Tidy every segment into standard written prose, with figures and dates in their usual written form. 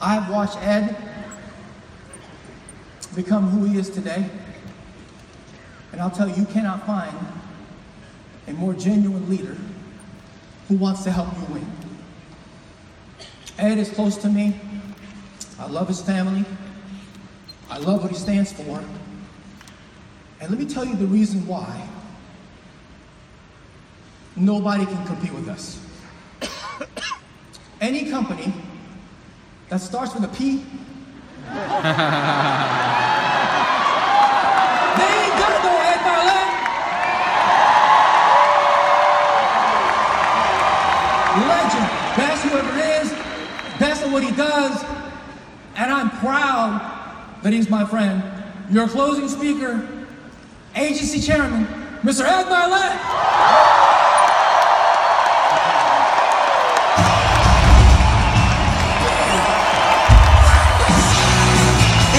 I've watched Ed become who he is today. And I'll tell you, you cannot find a more genuine leader who wants to help you win. Ed is close to me. I love his family. I love what he stands for. And let me tell you the reason why nobody can compete with us. Any company that starts with a P, they ain't gonna go Ed Mylett. Legend, best whoever is, best at what he does, and I'm proud that he's my friend. Your closing speaker, agency chairman, Mr. Ed Mylett.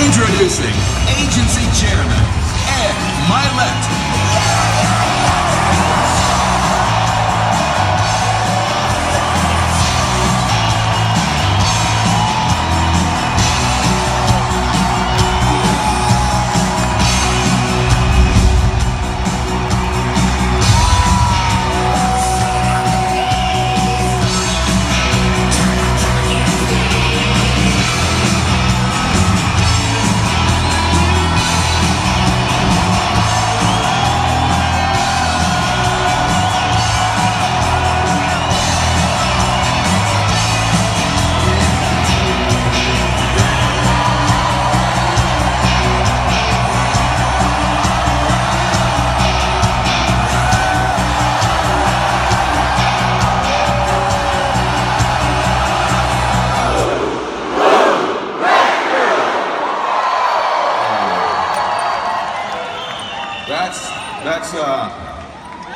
Introducing Agency Chairman, Ed Mylett.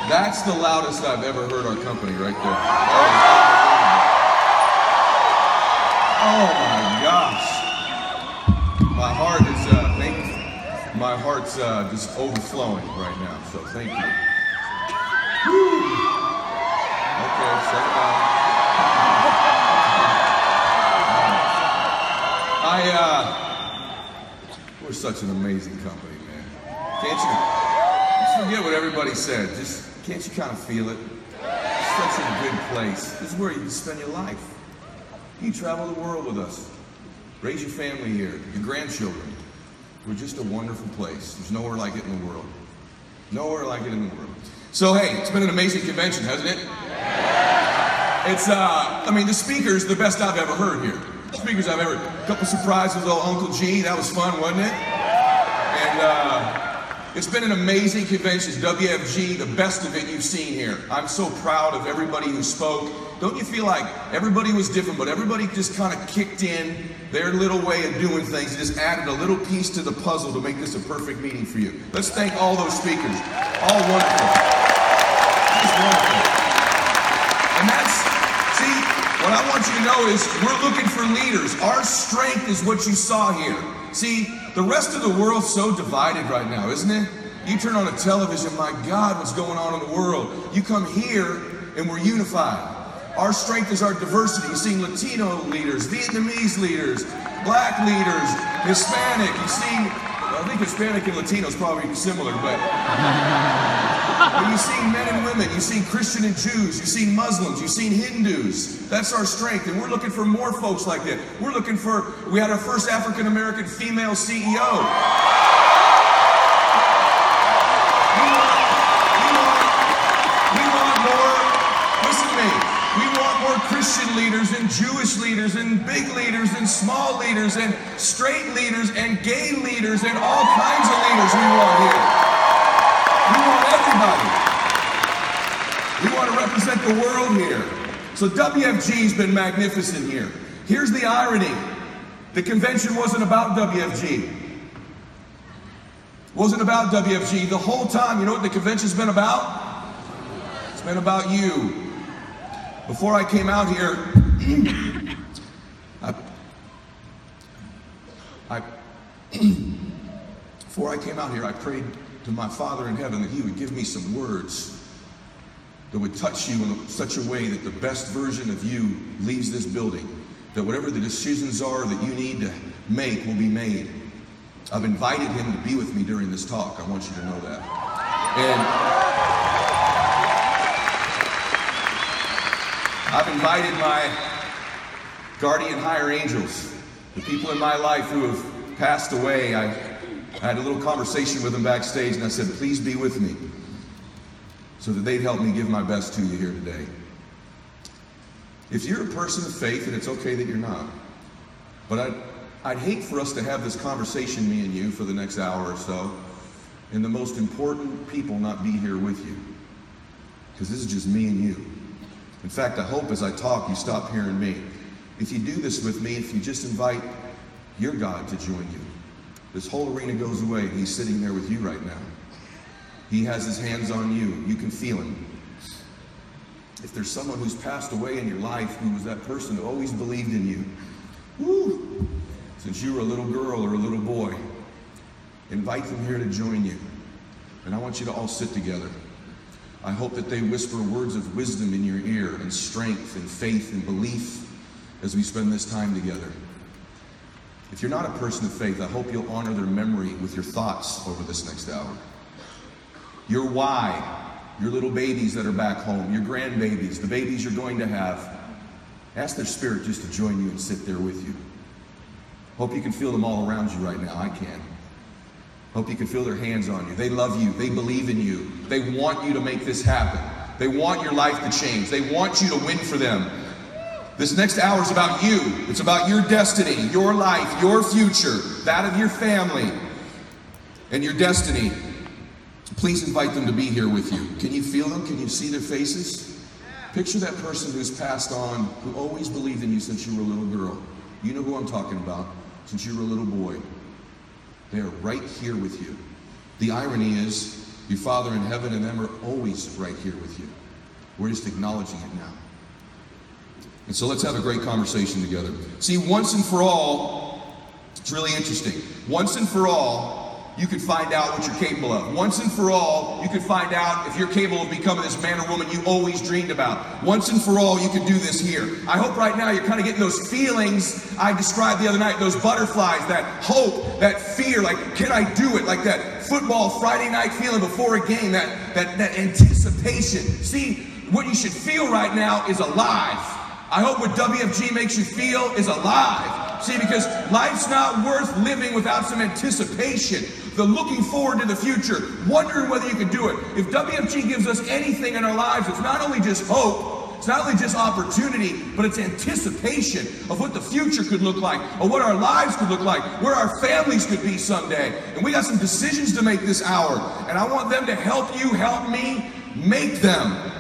That's the loudest I've ever heard our company right there. Oh my gosh. My heart is, my heart's just overflowing right now, so thank you. Whew. Okay, settle down. We're such an amazing company, man. Can't you? Forget what everybody said. Just can't you kind of feel it? It's such a good place. This is where you can spend your life. You travel the world with us. Raise your family here, your grandchildren. We're just a wonderful place. There's nowhere like it in the world. Nowhere like it in the world. So hey, it's been an amazing convention, hasn't it? It's I mean, the speakers, the best I've ever heard here. The speakers I've ever, a couple surprises with old Uncle G. That was fun, wasn't it? And it's been an amazing convention. WFG, the best of it you've seen here. I'm so proud of everybody who spoke. Don't you feel like everybody was different, but everybody just kind of kicked in their little way of doing things and just added a little piece to the puzzle to make this a perfect meeting for you. Let's thank all those speakers. All wonderful. Just wonderful. And that's, see, what I want you to know is we're looking for leaders. Our strength is what you saw here. See, the rest of the world's so divided right now, isn't it? You turn on a television, my God, what's going on in the world? You come here and we're unified. Our strength is our diversity. You're seeing Latino leaders, Vietnamese leaders, black leaders, Hispanic. You see, I think Hispanic and Latino is probably similar, but you've seen men and women, you've seen Christian and Jews, you've seen Muslims, you've seen Hindus. That's our strength, and we're looking for more folks like that. We're looking for, we had our first African-American female CEO. We want more, listen to me, we want more Christian leaders and Jewish leaders and big leaders and small leaders and straight leaders and gay leaders and all kinds of leaders we want here. We want everybody. We want to represent the world here. So WFG's been magnificent here. Here's the irony. The convention wasn't about WFG. It wasn't about WFG. The whole time, you know what the convention's been about? It's been about you. Before I came out here, I prayed to my Father in heaven that He would give me some words that would touch you in such a way that the best version of you leaves this building. that whatever the decisions are that you need to make will be made. I've invited him to be with me during this talk. I want you to know that. And I've invited my guardian higher angels, the people in my life who have passed away. I had a little conversation with them backstage, and I said, please be with me so that they'd help me give my best to you here today. If you're a person of faith, and it's okay that you're not, but I'd hate for us to have this conversation, me and you, for the next hour or so, and the most important people not be here with you, because this is just me and you. In fact, I hope as I talk, you stop hearing me. If you do this with me, if you just invite your God to join you, this whole arena goes away, and he's sitting there with you right now. He has his hands on you. You can feel him. If there's someone who's passed away in your life who was that person who always believed in you, woo, since you were a little girl or a little boy, invite them here to join you. And I want you to all sit together. I hope that they whisper words of wisdom in your ear, and strength and faith and belief as we spend this time together. If you're not a person of faith, I hope you'll honor their memory with your thoughts over this next hour. Your why, your little babies that are back home, your grandbabies, the babies you're going to have, ask their spirit just to join you and sit there with you. Hope you can feel them all around you right now. I can. Hope you can feel their hands on you. They love you. They believe in you. They want you to make this happen. They want your life to change. They want you to win for them. This next hour is about you. It's about your destiny, your life, your future, that of your family, and your destiny. Please invite them to be here with you. Can you feel them? Can you see their faces? Picture that person who's passed on, who always believed in you since you were a little girl. You know who I'm talking about, since you were a little boy. They are right here with you. The irony is, your Father in heaven and them are always right here with you. We're just acknowledging it now. And so let's have a great conversation together. See, once and for all, it's really interesting. Once and for all, you could find out what you're capable of. Once and for all, you could find out if you're capable of becoming this man or woman you always dreamed about. Once and for all, you could do this here. I hope right now you're kind of getting those feelings I described the other night, those butterflies, that hope, that fear, like, can I do it? Like that football Friday night feeling before a game, that anticipation. See, what you should feel right now is alive. I hope what WFG makes you feel is alive. See, because life's not worth living without some anticipation, the looking forward to the future, wondering whether you can do it. If WFG gives us anything in our lives, it's not only just hope, it's not only just opportunity, but it's anticipation of what the future could look like, or what our lives could look like, where our families could be someday. And we got some decisions to make this hour, and I want them to help you, help me make them.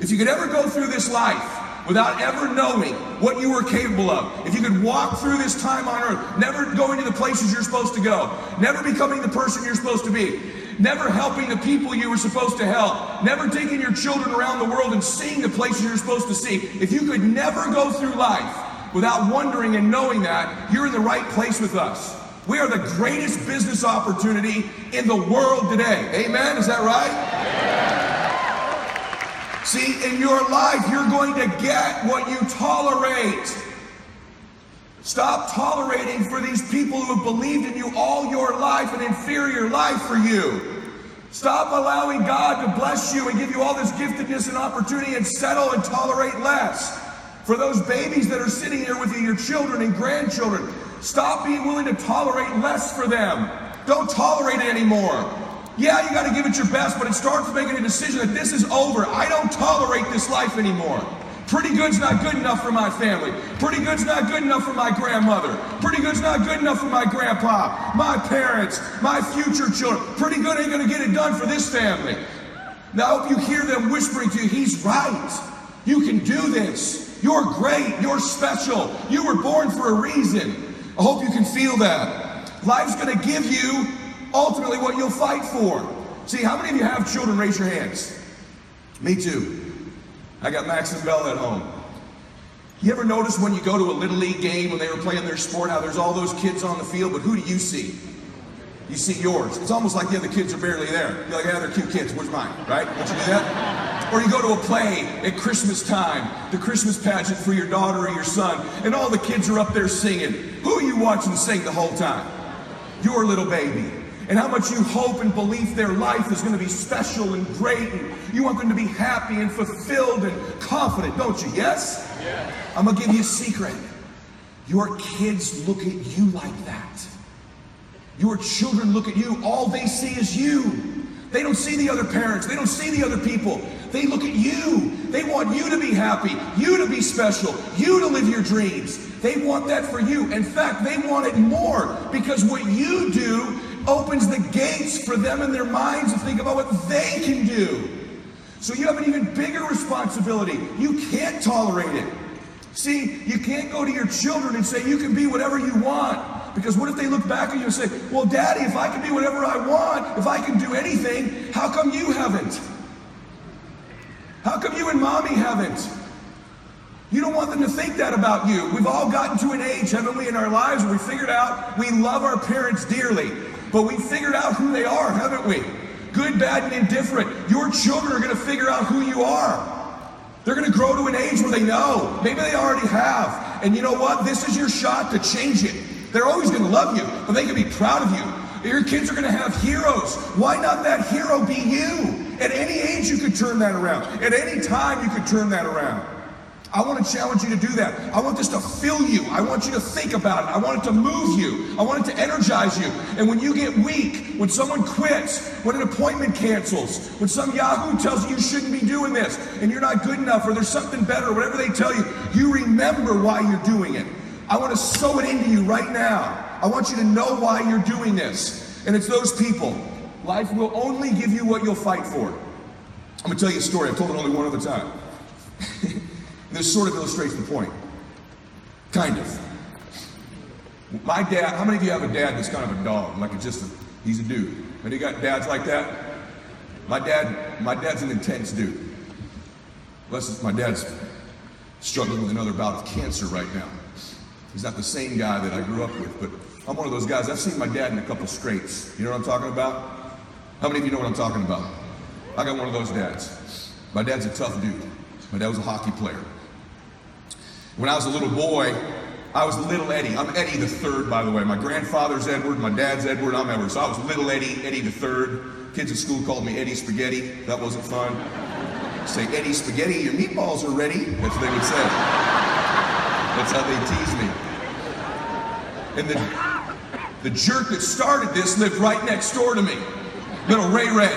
If you could ever go through this life without ever knowing what you were capable of, if you could walk through this time on earth, never going to the places you're supposed to go, never becoming the person you're supposed to be, never helping the people you were supposed to help, never taking your children around the world and seeing the places you're supposed to see, if you could never go through life without wondering and knowing that, you're in the right place with us. We are the greatest business opportunity in the world today. Amen? Is that right? See, in your life, you're going to get what you tolerate. Stop tolerating for these people who have believed in you all your life, an inferior life for you. Stop allowing God to bless you and give you all this giftedness and opportunity and settle and tolerate less. For those babies that are sitting here with you, your children and grandchildren, stop being willing to tolerate less for them. Don't tolerate it anymore. Yeah, you got to give it your best, but it starts making a decision that this is over. I don't tolerate this life anymore. Pretty good's not good enough for my family. Pretty good's not good enough for my grandmother. Pretty good's not good enough for my grandpa, my parents, my future children. Pretty good ain't going to get it done for this family. Now, I hope you hear them whispering to you, he's right. You can do this. You're great. You're special. You were born for a reason. I hope you can feel that. Life's going to give you ultimately what you'll fight for. See, how many of you have children? Raise your hands. Me too. I got Max and Bella at home. You ever notice when you go to a Little League game when they were playing their sport, how there's all those kids on the field, but who do you see? You see yours. It's almost like the other kids are barely there. You're like, yeah, they're cute kids. Where's mine? Right? Don't you do that? Or you go to a play at Christmas time, the Christmas pageant for your daughter or your son, and all the kids are up there singing. Who are you watching sing the whole time? Your little baby. And how much you hope and believe their life is going to be special and great, and you want them to be happy and fulfilled and confident, don't you? Yes? Yeah. I'm going to give you a secret. Your kids look at you like that. Your children look at you. All they see is you. They don't see the other parents. They don't see the other people. They look at you. They want you to be happy, you to be special, you to live your dreams. They want that for you. In fact, they want it more, because what you do opens the gates for them in their minds to think about what they can do. So you have an even bigger responsibility. You can't tolerate it. See, you can't go to your children and say you can be whatever you want. Because what if they look back at you and say, well, Daddy, if I can be whatever I want, if I can do anything, how come you haven't? How come you and Mommy haven't? You don't want them to think that about you. We've all gotten to an age, haven't we, in our lives where we figured out we love our parents dearly, but we figured out who they are, haven't we? Good, bad, and indifferent. Your children are going to figure out who you are. They're going to grow to an age where they know. Maybe they already have. And you know what? This is your shot to change it. They're always going to love you, but they can be proud of you. Your kids are going to have heroes. Why not that hero be you? At any age you could turn that around. At any time you could turn that around. I want to challenge you to do that. I want this to fill you. I want you to think about it. I want it to move you. I want it to energize you. And when you get weak, when someone quits, when an appointment cancels, when some yahoo tells you you shouldn't be doing this, and you're not good enough, or there's something better, whatever they tell you, you remember why you're doing it. I want to sow it into you right now. I want you to know why you're doing this. And it's those people. Life will only give you what you'll fight for. I'm going to tell you a story. I've told it only one other time. This sort of illustrates the point. Kind of. My dad, how many of you have a dad that's kind of a dog? Like he's a dude. And you got dads like that? My dad's an intense dude. My dad's struggling with another bout of cancer right now. He's not the same guy that I grew up with, but I'm one of those guys. I've seen my dad in a couple scrapes. You know what I'm talking about? How many of you know what I'm talking about? I got one of those dads. My dad's a tough dude. My dad was a hockey player. When I was a little boy, I was little Eddie. I'm Eddie the Third, by the way. My grandfather's Edward, my dad's Edward, I'm Edward. So I was little Eddie, Eddie the Third. Kids at school called me Eddie Spaghetti. That wasn't fun. Say, Eddie Spaghetti, your meatballs are ready. That's what they would say. That's how they tease me. And the jerk that started this lived right next door to me. Little Ray Ray.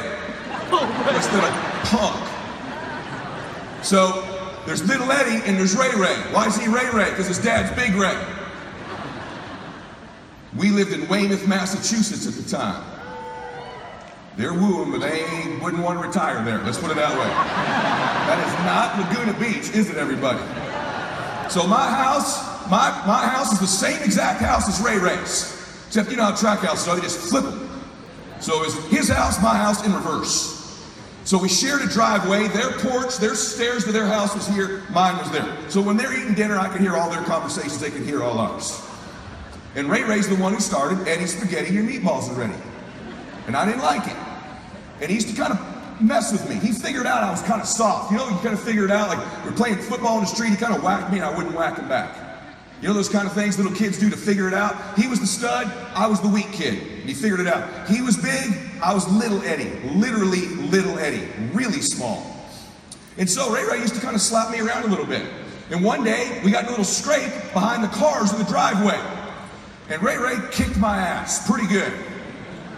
This little punk. So there's little Eddie and there's Ray Ray. Why is he Ray Ray? Because his dad's Big Ray. We lived in Weymouth, Massachusetts at the time. They're wooing, but they wouldn't want to retire there. Let's put it that way. That is not Laguna Beach, is it, everybody? So my house is the same exact house as Ray Ray's. Except you know how track houses are, they just flip them. So it was his house, my house in reverse. So we shared a driveway, their porch, their stairs to their house was here, mine was there. So when they're eating dinner, I could hear all their conversations, they could hear all ours. And Ray Ray's the one who started, Eddie Spaghetti, your meatballs are ready. And I didn't like it. And he used to kind of mess with me. He figured out I was kind of soft. You know, you kind of figure it out, like we're playing football in the street, he kind of whacked me and I wouldn't whack him back. You know those kind of things little kids do to figure it out? He was the stud, I was the weak kid. And he figured it out. He was big, I was little Eddie. Literally little Eddie. Really small. And so Ray Ray used to kind of slap me around a little bit. And one day, we got in a little scrape behind the cars in the driveway. And Ray Ray kicked my ass pretty good.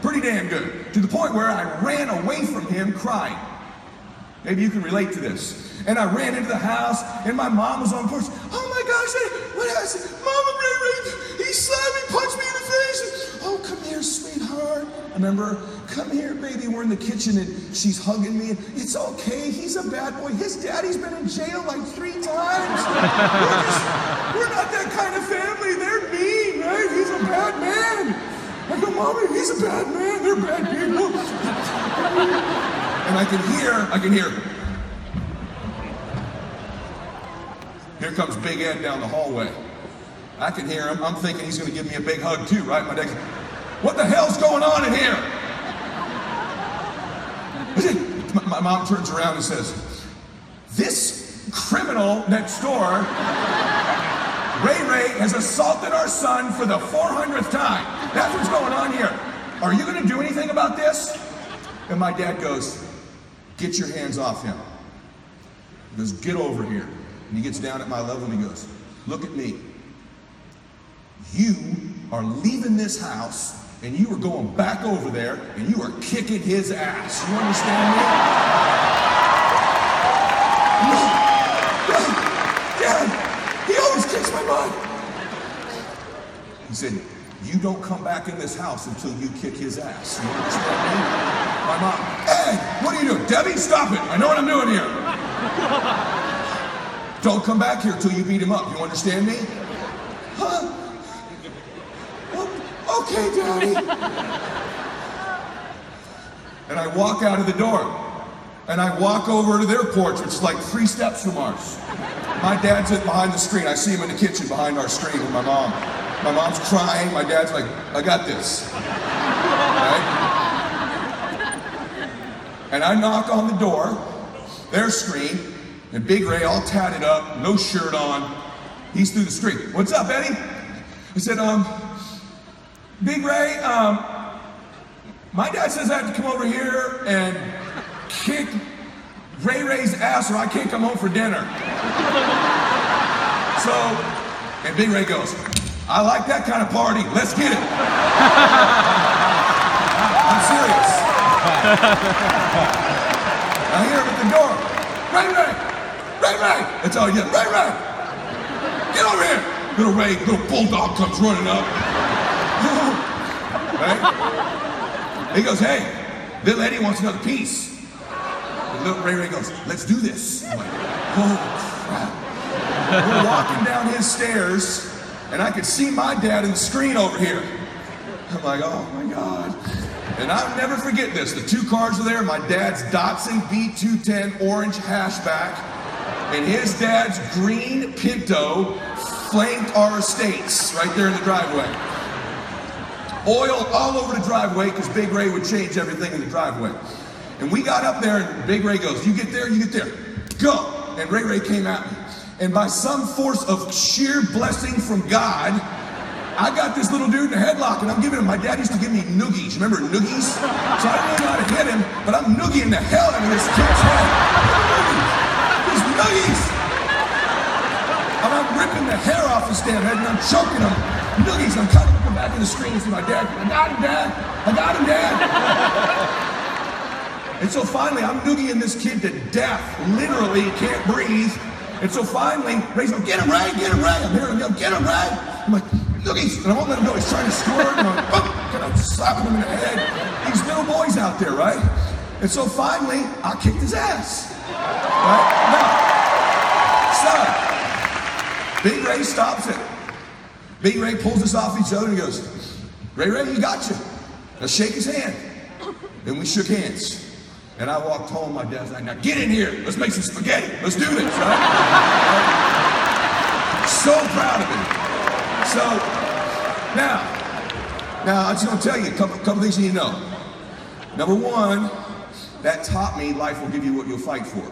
Pretty damn good. To the point where I ran away from him crying. Maybe you can relate to this. And I ran into the house, and my mom was on the porch. Oh my gosh, what happened? Mama, Ray, he slapped me, punched me in the face. Oh, come here, sweetheart. I remember, come here, baby. We're in the kitchen, and she's hugging me. It's okay, he's a bad boy. His daddy's been in jail like 3 times. We're not that kind of family. They're mean, right? He's a bad man. I go, Mommy, he's a bad man. They're bad people. And I can hear. Here comes Big Ed down the hallway. I can hear him. I'm thinking he's going to give me a big hug too, right? My dad's, what the hell's going on in here? My mom turns around and says, this criminal next door, Ray has assaulted our son for the 400th time. That's what's going on here. Are you going to do anything about this? And my dad goes, get your hands off him. He goes, get over here. And he gets down at my level and he goes, look at me. You are leaving this house and you are going back over there and you are kicking his ass. You understand me? Dad, he always kicks my butt. He said, you don't come back in this house until you kick his ass. You understand me? My mom, hey, what are you doing? Debbie, stop it. I know what I'm doing here. Don't come back here until you beat him up. You understand me? Huh? Okay, Daddy. And I walk out of the door. And I walk over to their porch, which is like 3 steps from ours. My dad's behind the screen. I see him in the kitchen behind our screen with my mom. My mom's crying. My dad's like, I got this. Right? And I knock on the door, their screen, and Big Ray all tatted up, no shirt on. He's through the screen. What's up, Eddie? I said, Big Ray, my dad says I have to come over here and kick Ray's ass or I can't come home for dinner. So, and Big Ray goes, I like that kind of party. Let's get it. I'm serious. I hear him at the door. Ray. That's all he gets. Ray. Get over here. Little bulldog comes running up. Right? He goes, hey, little Eddie wants another piece. And little Ray goes, let's do this. I'm like, oh crap. We're walking down his stairs. And I could see my dad in the screen over here. I'm like, oh my God. And I'll never forget this. The 2 cars are there. My dad's Datsun B210 orange hatchback. And his dad's green Pinto flanked our estates right there in the driveway. Oil all over the driveway because Big Ray would change everything in the driveway. And we got up there and Big Ray goes, you get there, go. And Ray came at me. And by some force of sheer blessing from God, I got this little dude in a headlock and I'm giving him, my dad used to give me noogies. Remember noogies? So I don't really know how to hit him, but I'm noogieing the hell out of this kid's head. These noogies! And I'm ripping the hair off his damn head and I'm choking him. Noogies, I'm cutting him back in the screen and my dad, I got him, Dad. And so finally, I'm noogieing this kid to death. Literally, he can't breathe. And so finally, Ray's going, get him, Ray. I'm hearing him go, get him, Ray. I'm like, noogies. And I won't let him go. He's trying to squirt. And I'm slapping him in the head. These little boys out there, right? And so finally, I kicked his ass. Right? Now, son, Big Ray stops it. Big Ray pulls us off each other and he goes, Ray, you got you. Let's shake his hand. And we shook hands. And I walked home, my dad's like, now get in here, let's make some spaghetti, let's do this, right? So proud of him. So, now I just want to tell you a couple things you need to know. Number one, that taught me life will give you what you'll fight for.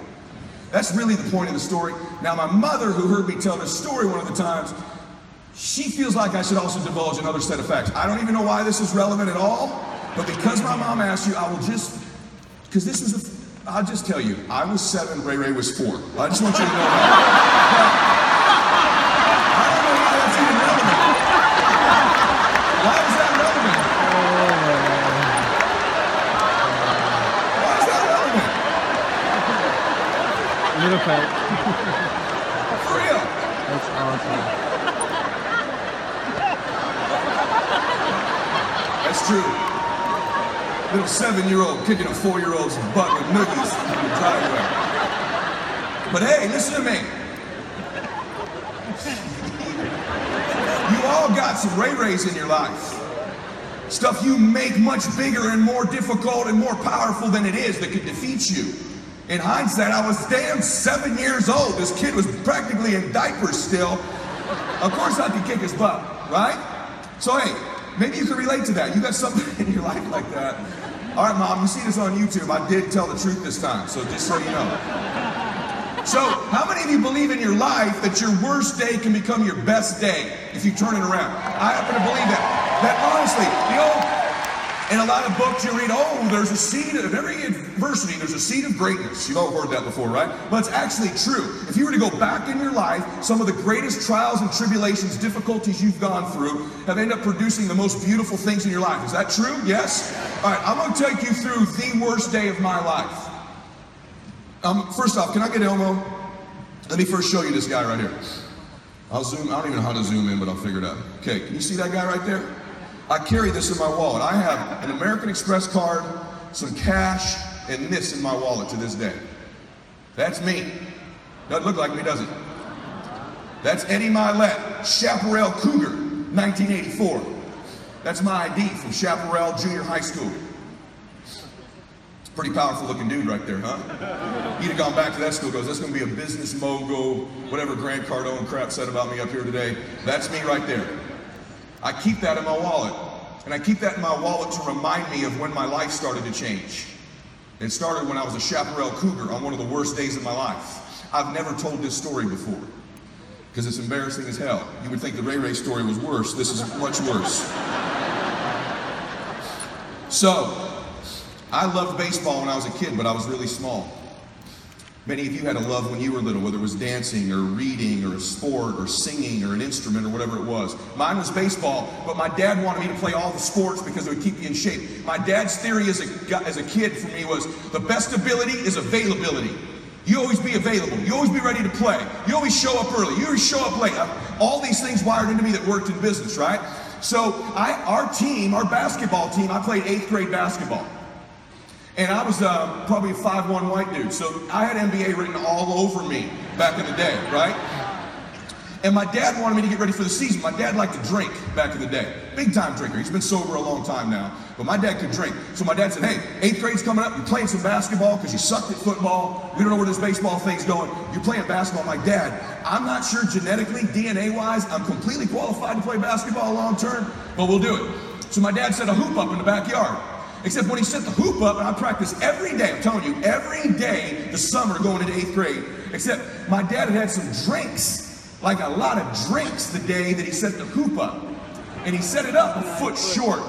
That's really the point of the story. Now, my mother, who heard me tell this story one of the times, she feels like I should also divulge another set of facts. I don't even know why this is relevant at all, but because my mom asked you, I will just, because this is I'll just tell you, I was 7, Ray was 4. I just want you to know that. I don't know why that's even relevant. Why is that relevant? Why is that relevant? Little pet. For real. That's awesome. That's true. Little 7-year-old kicking a 4-year-old's butt with noogies in the driveway. But hey, listen to me. You all got some Rays in your life. Stuff you make much bigger and more difficult and more powerful than it is that could defeat you. In hindsight, I was damn 7 years old. This kid was practically in diapers still. Of course I could kick his butt, right? So hey, maybe you can relate to that. You got something in your life like that. All right, Mom, you see this on YouTube. I did tell the truth this time, so just so you know. So, how many of you believe in your life that your worst day can become your best day if you turn it around? I happen to believe that. That honestly, in a lot of books you read, there's a seed of every adversity, there's a seed of greatness. You've all heard that before, right? But it's actually true. If you were to go back in your life, some of the greatest trials and tribulations, difficulties you've gone through have ended up producing the most beautiful things in your life. Is that true? Yes? All right, I'm going to take you through the worst day of my life. First off, can I get Elmo? Let me first show you this guy right here. I'll zoom. I don't even know how to zoom in, but I'll figure it out. Okay, can you see that guy right there? I carry this in my wallet. I have an American Express card, some cash, and this in my wallet to this day. That's me. Doesn't look like me, does it? That's Eddie Mylett, Chaparral Cougar, 1984. That's my ID from Chaparral Junior High School. Pretty powerful looking dude right there, huh? He'd have gone back to that school, goes, that's gonna be a business mogul, whatever Grant Cardone crap said about me up here today. That's me right there. I keep that in my wallet. And I keep that in my wallet to remind me of when my life started to change. It started when I was a Chaparral Cougar on one of the worst days of my life. I've never told this story before because it's embarrassing as hell. You would think the Ray Ray story was worse. This is much worse. So, I loved baseball when I was a kid, but I was really small. Many of you had a love when you were little, whether it was dancing or reading or a sport or singing or an instrument or whatever it was. Mine was baseball, but my dad wanted me to play all the sports because it would keep me in shape. My dad's theory as a kid for me was the best ability is availability. You always be available. You always be ready to play. You always show up early. You always show up late. All these things wired into me that worked in business, right? So our basketball team, I played 8th grade basketball. And I was probably a 5'1" white dude. So I had NBA written all over me back in the day, right? And my dad wanted me to get ready for the season. My dad liked to drink back in the day. Big time drinker. He's been sober a long time now. But my dad could drink. So my dad said, hey, 8th grade's coming up. You're playing some basketball because you sucked at football. We don't know where this baseball thing's going. You're playing basketball. My dad, I'm not sure genetically, DNA-wise, I'm completely qualified to play basketball long term, but we'll do it. So my dad set a hoop up in the backyard. Except when he set the hoop up, and I practiced every day, I'm telling you, every day this summer going into 8th grade, except my dad had some drinks, like a lot of drinks the day that he set the hoop up. And he set it up a foot short.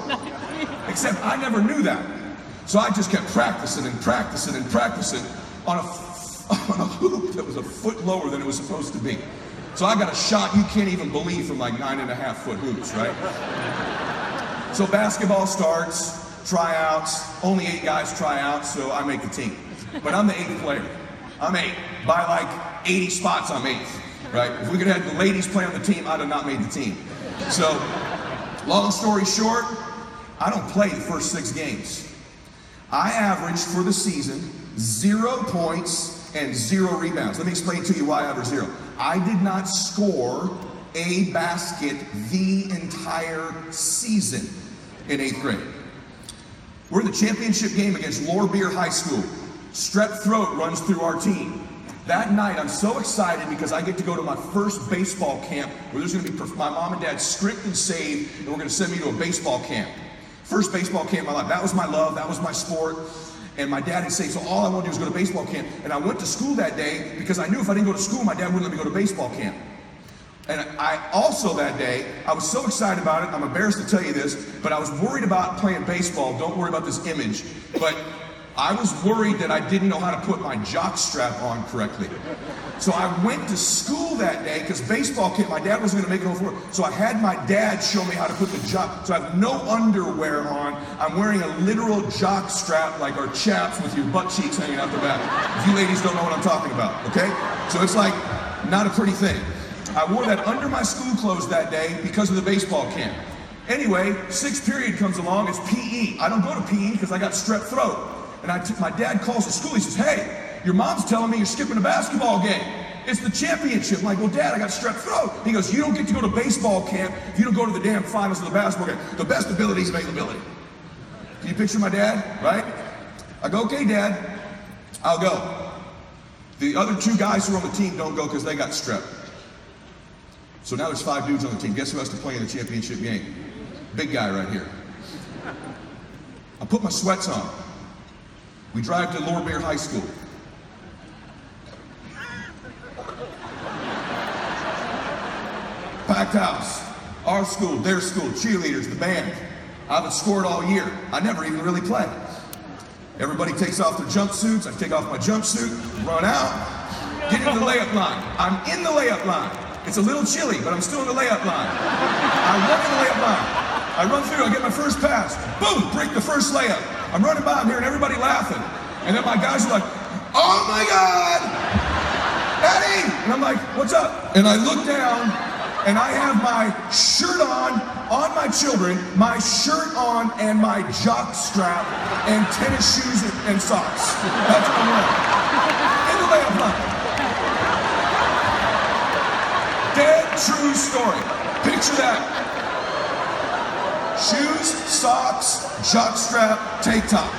Except I never knew that. So I just kept practicing and practicing and practicing on a hoop that was a foot lower than it was supposed to be. So I got a shot you can't even believe from like 9.5 foot hoops, right? So basketball starts. Tryouts, only 8 guys try out, so I make the team. But I'm the 8th player. I'm 8. By like 80 spots, I'm 8th, right? If we could have the ladies play on the team, I'd have not made the team. So, long story short, I don't play the first 6 games. I averaged for the season 0 points and 0 rebounds. Let me explain to you why I averaged 0. I did not score a basket the entire season in 8th grade. We're in the championship game against Lorbeer High School. Strep throat runs through our team. That night, I'm so excited because I get to go to my first baseball camp where there's going to be my mom and dad stripped and saved, and we're going to send me to a baseball camp. First baseball camp in my life. That was my love. That was my sport. And my dad had saved, so all I wanted to do was go to baseball camp. And I went to school that day because I knew if I didn't go to school, my dad wouldn't let me go to baseball camp. And I also that day, I was so excited about it, I'm embarrassed to tell you this, but I was worried about playing baseball. Don't worry about this image. But I was worried that I didn't know how to put my jock strap on correctly. So I went to school that day because baseball camp, my dad wasn't going to make it over. So I had my dad show me how to put the jock. So I have no underwear on. I'm wearing a literal jock strap like our chaps with your butt cheeks hanging out the back. If you ladies don't know what I'm talking about, okay? So it's like not a pretty thing. I wore that under my school clothes that day because of the baseball camp. Anyway, 6th period comes along, it's PE. I don't go to PE because I got strep throat. And my dad calls the school, he says, hey, your mom's telling me you're skipping a basketball game. It's the championship. I'm like, well, Dad, I got strep throat. He goes, you don't get to go to baseball camp if you don't go to the damn finals of the basketball game. The best ability is availability. Can you picture my dad, right? I go, okay, Dad, I'll go. The other 2 guys who are on the team don't go because they got strep. So now there's 5 dudes on the team. Guess who has to play in the championship game? Big guy right here. I put my sweats on. We drive to Lorbeer High School. packed house. Our school, their school, cheerleaders, the band. I haven't scored all year. I never even really play. Everybody takes off their jumpsuits. I take off my jumpsuit, run out, get into the layup line. I'm in the layup line. It's a little chilly, but I'm still in the layup line. I run in the layup line. I run through, I get my first pass. Boom, break the first layup. I'm running by, I'm hearing everybody laughing. And then my guys are like, oh my God, Eddie! And I'm like, what's up? And I look down, and I have my shirt on my children, my shirt on, and my jock strap, and tennis shoes and socks. That's what I'm wearing. In the layup line. Dead true story. Picture that. Shoes, socks, jock strap, tank top.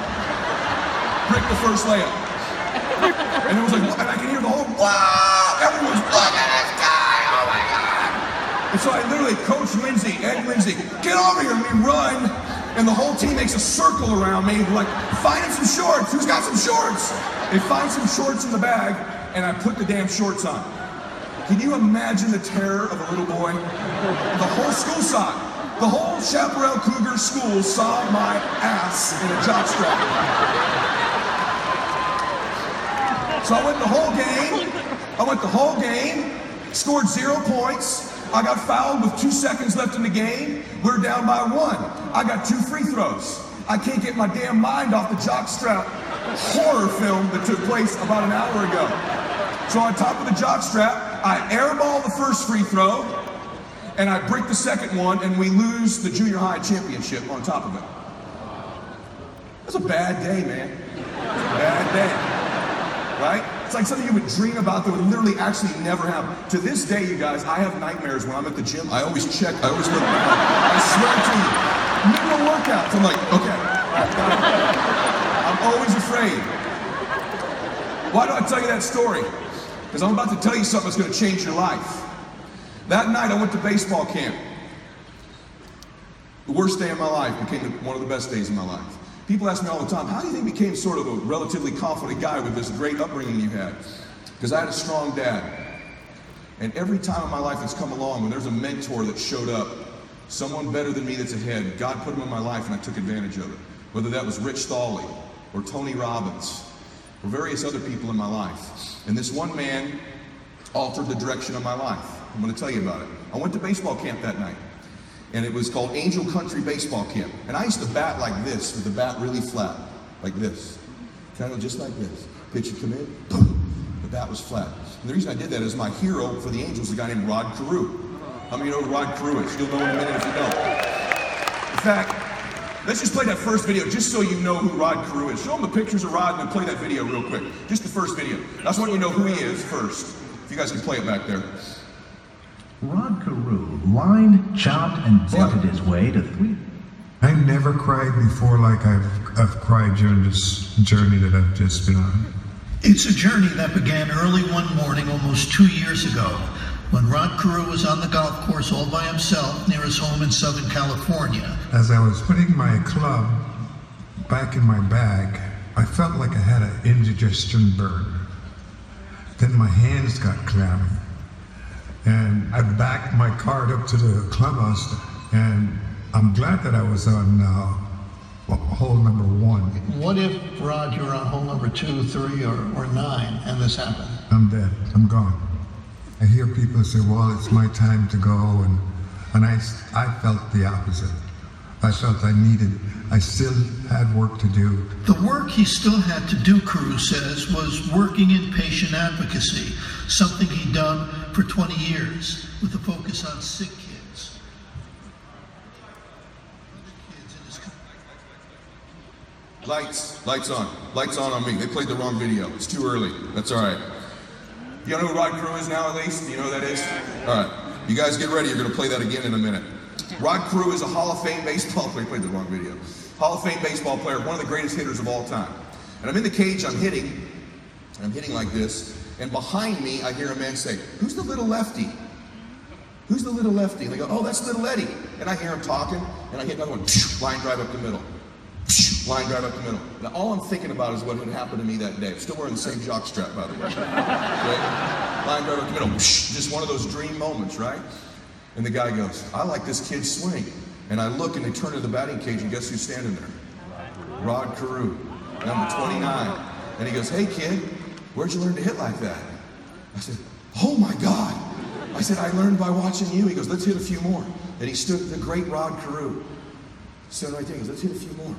Break the first layup. And it was like, and I can hear the whole, wow! Everyone's, look at this guy! Oh my God! And so I literally, Coach Lindsay, Ed Lindsay, get over here, and we run, and the whole team makes a circle around me, like, finding some shorts. Who's got some shorts? They find some shorts in the bag, and I put the damn shorts on. Can you imagine the terror of a little boy? The whole school saw it. The whole Chaparral Cougar school saw my ass in a jockstrap. So I went the whole game, scored 0 points. I got fouled with 2 seconds left in the game. We're down by 1. I got 2 free throws. I can't get my damn mind off the jockstrap horror film that took place about an hour ago. So on top of the jockstrap, I airball the first free throw, and I break the second one, and we lose the junior high championship on top of it. That's a bad day, man. It's a bad day, right? It's like something you would dream about that would literally actually never happen. To this day, you guys, I have nightmares when I'm at the gym. I always check, I always look, I swear to you, middle of workouts, I'm like, okay, I'm always afraid. Why do I tell you that story? Because I'm about to tell you something that's going to change your life. That night I went to baseball camp. The worst day of my life became one of the best days of my life. People ask me all the time, how do you think you became sort of a relatively confident guy with this great upbringing you had? Because I had a strong dad. And every time in my life that's come along, when there's a mentor that showed up, someone better than me that's ahead, God put him in my life and I took advantage of it. Whether that was Rich Thawley or Tony Robbins or various other people in my life. And this one man altered the direction of my life. I'm going to tell you about it. I went to baseball camp that night, and it was called Angel Country Baseball Camp. And I used to bat like this, with the bat really flat, like this. Kind of just like this. Pitch would come in, boom, the bat was flat. And the reason I did that is my hero for the Angels is a guy named Rod Carew. How many of you know who Rod Carew is? You'll know in a minute if you don't. In fact, let's just play that first video just so you know who Rod Carew is. Show them the pictures of Rod and then play that video real quick. Just the first video. I just want you to know who he is first. If you guys can play it back there. Rod Carew lined, chopped, and bunted his way to 3. I never cried before like I've cried during this journey that I've just been on. It's a journey that began early one morning almost 2 years ago when Rod Carew was on the golf course all by himself near his home in Southern California. As I was putting my club back in my bag, I felt like I had an indigestion burn. Then my hands got clammy. And I backed my cart up to the clubhouse, and I'm glad that I was on hole number 1. What if, Rod, you're on hole number 2, 3, or 9, and this happened? I'm dead. I'm gone. I hear people say, well, it's my time to go, and I felt the opposite. I felt I still had work to do. The work he still had to do, Carew says, was working in patient advocacy, something he'd done for 20 years with a focus on sick kids. Lights on me. They played the wrong video. It's too early. That's all right. You know who Rod Carew is now, at least? Do you know who that is? All right. You guys get ready. You're going to play that again in a minute. Rod Carew is a Hall of Fame baseball player. They played the wrong video. Hall of Fame baseball player, one of the greatest hitters of all time. And I'm in the cage, I'm hitting like this, and behind me I hear a man say, who's the little lefty? Who's the little lefty? And they go, oh, that's little Eddie. And I hear him talking, and I hit another one, line drive up the middle. Line drive up the middle. Now all I'm thinking about is what had happened to me that day. I'm still wearing the same jock strap, by the way. Right? Line drive up the middle. Just one of those dream moments, right? And the guy goes, I like this kid's swing. And I look and they turn to the batting cage and guess who's standing there? Rod Carew, number 29. And he goes, hey kid, where'd you learn to hit like that? I said, oh my God. I said, I learned by watching you. He goes, let's hit a few more. And he stood, the great Rod Carew, stood right there. He goes, let's hit a few more.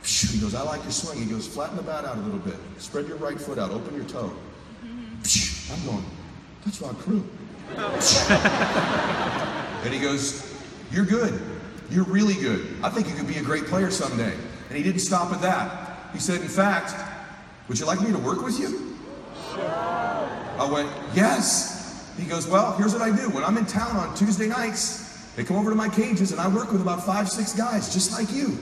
He goes, I like your swing. He goes, flatten the bat out a little bit. Spread your right foot out. Open your toe. I'm going, that's Rod Carew. And he goes, you're good. You're really good. I think you could be a great player someday. And he didn't stop at that. He said, in fact, would you like me to work with you? I went, yes. He goes, well, here's what I do. When I'm in town on Tuesday nights, they come over to my cages and I work with about 5, 6 guys just like you.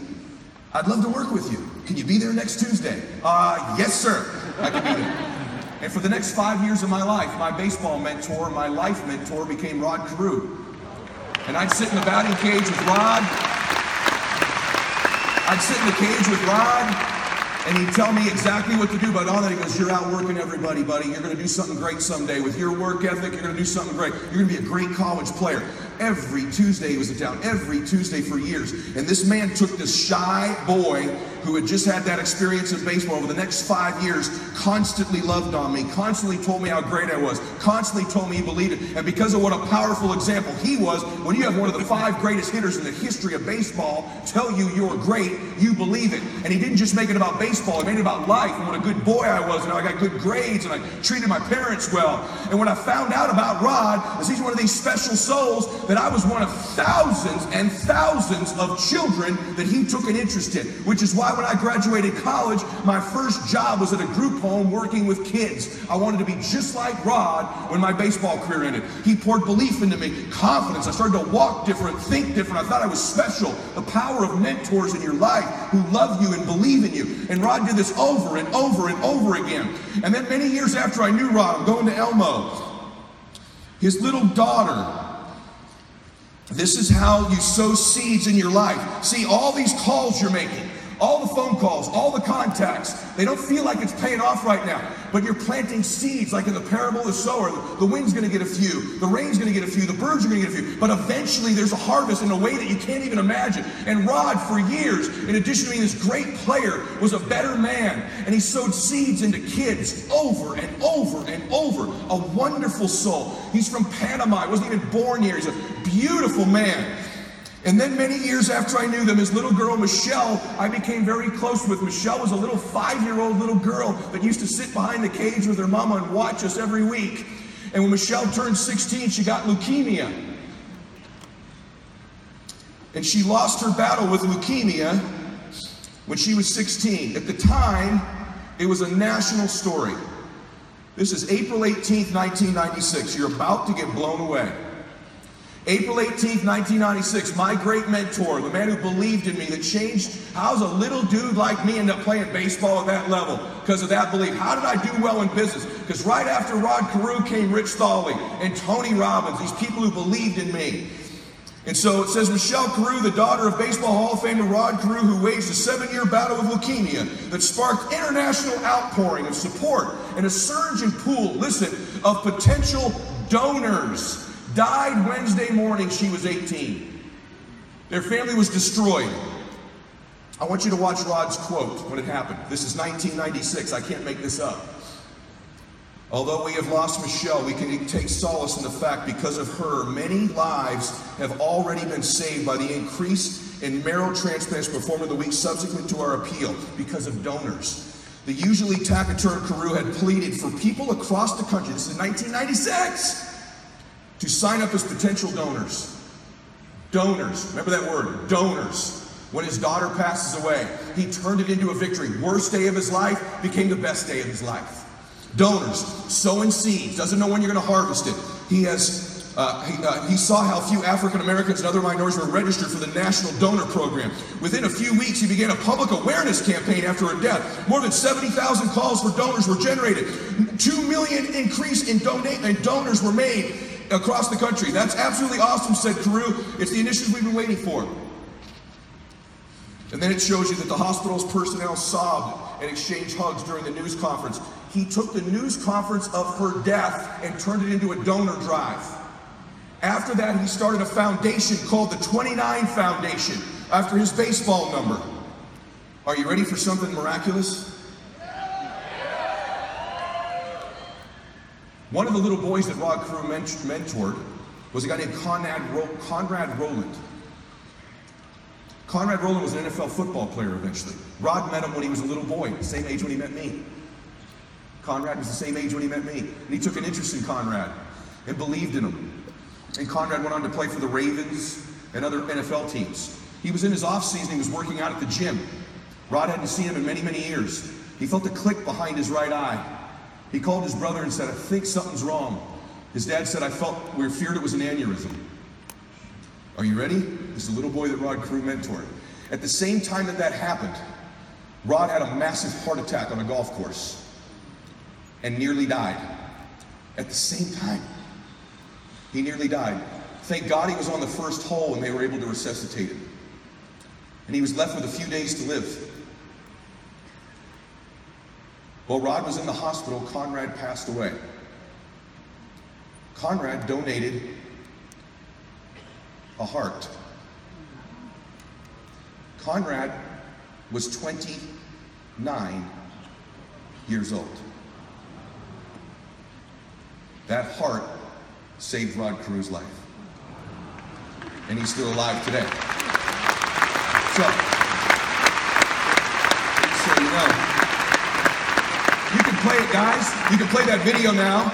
I'd love to work with you. Can you be there next Tuesday? Yes, sir. I can be there. And for the next 5 years of my life, my baseball mentor, my life mentor became Rod Carew. And I'd sit in the batting cage with Rod. I'd sit in the cage with Rod, and he'd tell me exactly what to do. But on that, he goes, you're out working everybody, buddy. You're going to do something great someday. With your work ethic, you're going to do something great. You're going to be a great college player. Every Tuesday he was in town, every Tuesday for years. And this man took this shy boy who had just had that experience in baseball over the next 5 years, constantly loved on me, constantly told me how great I was, constantly told me he believed it. And because of what a powerful example he was, when you have one of the 5 greatest hitters in the history of baseball tell you you're great, you believe it. And he didn't just make it about baseball, he made it about life and what a good boy I was, and I got good grades, and I treated my parents well. And when I found out about Rod, is he's one of these special souls that I was one of thousands and thousands of children that he took an interest in, which is why when I graduated college, my first job was at a group home working with kids. I wanted to be just like Rod when my baseball career ended. He poured belief into me, confidence. I started to walk different, think different. I thought I was special. The power of mentors in your life who love you and believe in you. And Rod did this over and over and over again. And then many years after I knew Rod, I'm going to Elmo. His little daughter. This is how you sow seeds in your life. See, all these calls you're making, all the phone calls, all the contacts, they don't feel like it's paying off right now, but you're planting seeds like in the parable of the sower. The wind's going to get a few, the rain's going to get a few, the birds are going to get a few, but eventually there's a harvest in a way that you can't even imagine. And Rod, for years, in addition to being this great player, was a better man, and he sowed seeds into kids over and over and over. A wonderful soul. He's from Panama. He wasn't even born here. He's a beautiful man. And then many years after I knew them, his little girl, Michelle, I became very close with. Michelle was a little 5-year-old little girl that used to sit behind the cage with her mama and watch us every week. And when Michelle turned 16, she got leukemia. And she lost her battle with leukemia when she was 16. At the time, it was a national story. This is April 18th, 1996. You're about to get blown away. April 18th, 1996, my great mentor, the man who believed in me, that changed, how's a little dude like me end up playing baseball at that level? Because of that belief. How did I do well in business? Because right after Rod Carew came Rich Thawley and Tony Robbins, these people who believed in me. And so it says, Michelle Carew, the daughter of Baseball Hall of Famer Rod Carew, who waged a 7-year battle with leukemia that sparked international outpouring of support and a surge in pool, listen, of potential donors, died Wednesday morning. She was 18. Their family was destroyed. I want you to watch Rod's quote when it happened. This is 1996. I can't make this up. Although we have lost Michelle, we can take solace in the fact because of her, many lives have already been saved by the increase in marrow transplants performed in the week subsequent to our appeal because of donors. The usually taciturn Carew had pleaded for people across the country, this is 1996, to sign up as potential donors. Donors, remember that word, donors. When his daughter passes away, he turned it into a victory. Worst day of his life became the best day of his life. Donors, sowing seeds, doesn't know when you're going to harvest it. He saw how few African Americans and other minorities were registered for the National Donor Program. Within a few weeks, he began a public awareness campaign after her death. More than 70,000 calls for donors were generated. 2 million increase in donors were made across the country. That's absolutely awesome, said Carew. It's the initiative we've been waiting for. And then it shows you that the hospital's personnel sobbed and exchanged hugs during the news conference. He took the news conference of her death and turned it into a donor drive. After that, he started a foundation called the 29 Foundation, after his baseball number. Are you ready for something miraculous? One of the little boys that Rod Carew mentored was a guy named Conrad Rowland. Conrad Rowland was an NFL football player eventually. Rod met him when he was a little boy, the same age when he met me. Conrad was the same age when he met me. And he took an interest in Conrad and believed in him. And Conrad went on to play for the Ravens and other NFL teams. He was in his off season, he was working out at the gym. Rod hadn't seen him in many, many years. He felt a click behind his right eye. He called his brother and said, I think something's wrong. His dad said, we feared it was an aneurysm. Are you ready? This is a little boy that Rod Carew mentored. At the same time that happened, Rod had a massive heart attack on a golf course and nearly died. At the same time, he nearly died. Thank God he was on the first hole and they were able to resuscitate him. And he was left with a few days to live. While Rod was in the hospital, Conrad passed away. Conrad donated a heart. Conrad was 29 years old. That heart saved Rod Carew's life. And he's still alive today. So you know, you can play it, guys. You can play that video now.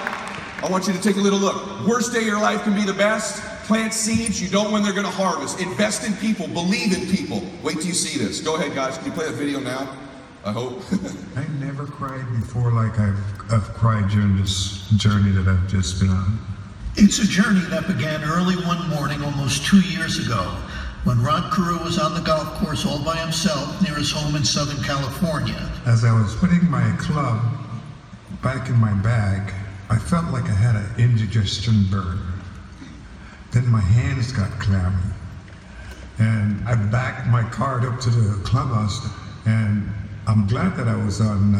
I want you to take a little look. Worst day of your life can be the best. Plant seeds. You don't know when they're going to harvest. Invest in people. Believe in people. Wait till you see this. Go ahead, guys. Can you play that video now? I hope. I never cried before like I've cried during this journey that I've just been on. It's a journey that began early one morning almost 2 years ago when Rod Carew was on the golf course all by himself near his home in Southern California. As I was putting my club back in my bag, I felt like I had an indigestion burn. Then my hands got clammy. And I backed my cart up to the clubhouse, and I'm glad that I was on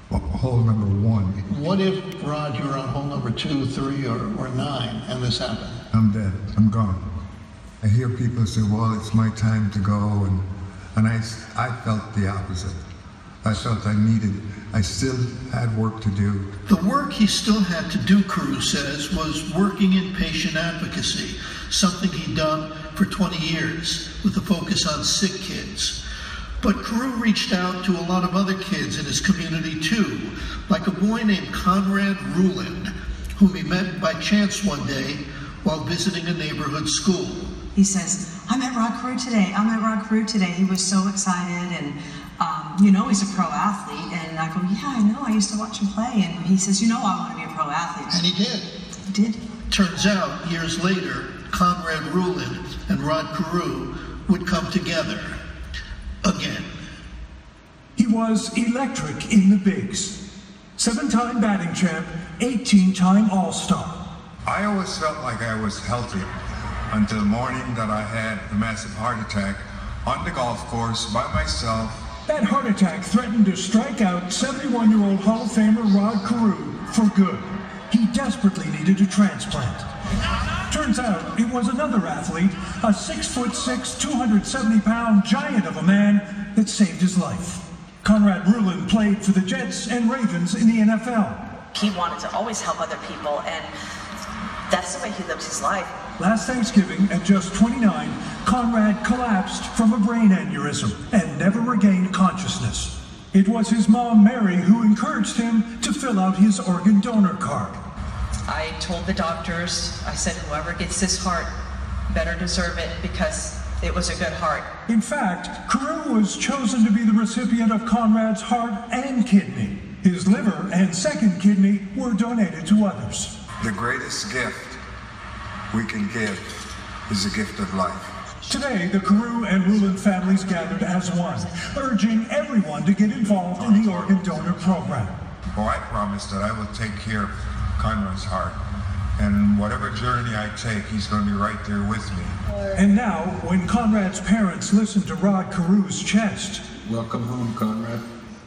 hole number 1. What if, Rod, you were on hole number 2, 3, or 9, and this happened? I'm dead. I'm gone. I hear people say, well, it's my time to go, and I felt the opposite. I felt I still had work to do. The work he still had to do, Carew says, was working in patient advocacy, something he'd done for 20 years with a focus on sick kids. But Carew reached out to a lot of other kids in his community too, like a boy named Conrad Rowland, whom he met by chance one day while visiting a neighborhood school. He says, I met Rod Carew today. He was so excited, and you know he's a pro athlete. And I go, yeah, I know, I used to watch him play. And he says, you know I want to be a pro athlete. And he did. He did. Turns out, years later, Conrad Rowland and Rod Carew would come together again. He was electric in the bigs. 7-time batting champ, 18-time All-Star. I always felt like I was healthy until the morning that I had a massive heart attack on the golf course by myself. That heart attack threatened to strike out 71-year-old Hall of Famer Rod Carew for good. He desperately needed a transplant. Turns out it was another athlete, a 6'6", 270-pound giant of a man that saved his life. Conrad Rowland played for the Jets and Ravens in the NFL. He wanted to always help other people, and that's the way he lived his life. Last Thanksgiving, at just 29, Conrad collapsed from a brain aneurysm and never regained consciousness. It was his mom, Mary, who encouraged him to fill out his organ donor card. I told the doctors, I said, whoever gets this heart better deserve it because it was a good heart. In fact, Carew was chosen to be the recipient of Conrad's heart and kidney. His liver and second kidney were donated to others. The greatest gift we can give is the gift of life. Today, the Carew and Rowland families gathered as one, urging everyone to get involved in the organ donor program. Well, I promise that I will take care of Conrad's heart, and whatever journey I take, he's going to be right there with me. And now, when Conrad's parents listen to Rod Carew's chest, Welcome home, Conrad.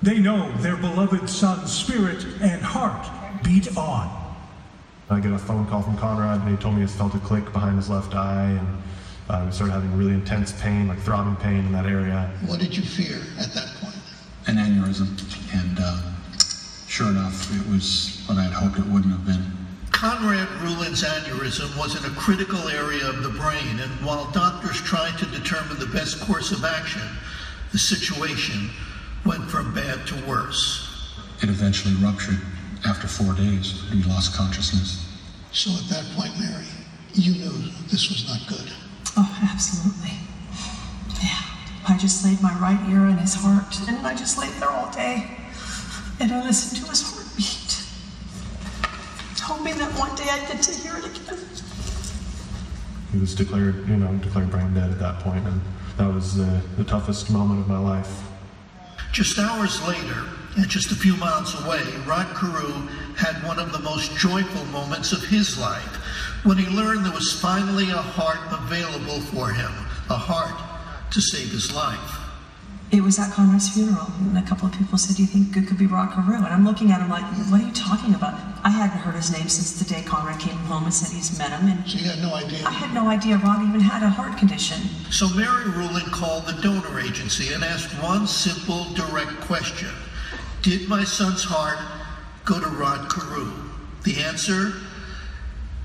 they know their beloved son's spirit and heart beat on. I get a phone call from Conrad, and he told me he felt a click behind his left eye, and we started having really intense pain, like throbbing pain in that area. What did you fear at that point? An aneurysm, and sure enough, it was what I had hoped it wouldn't have been. Conrad Ruhlen's aneurysm was in a critical area of the brain, and while doctors tried to determine the best course of action, the situation went from bad to worse. It eventually ruptured after 4 days. He lost consciousness. So at that point, Mary, you knew this was not good. Oh, absolutely. Yeah. I just laid my right ear on his heart, and I just laid there all day, and I listened to his heartbeat, hoping that one day I'd get to hear it again. He was declared brain dead at that point, and that was the toughest moment of my life. Just hours later, and just a few miles away, Rod Carew had one of the most joyful moments of his life when he learned there was finally a heart available for him, a heart to save his life. It was at Conrad's funeral, and a couple of people said, "Do you think it could be Rod Carew?" And I'm looking at him like, "What are you talking about?" I hadn't heard his name since the day Conrad came home and said he's met him. And so you had no idea? I had no idea Rod even had a heart condition. So Mary Ruhlen called the donor agency and asked one simple, direct question. Did my son's heart go to Rod Carew? The answer,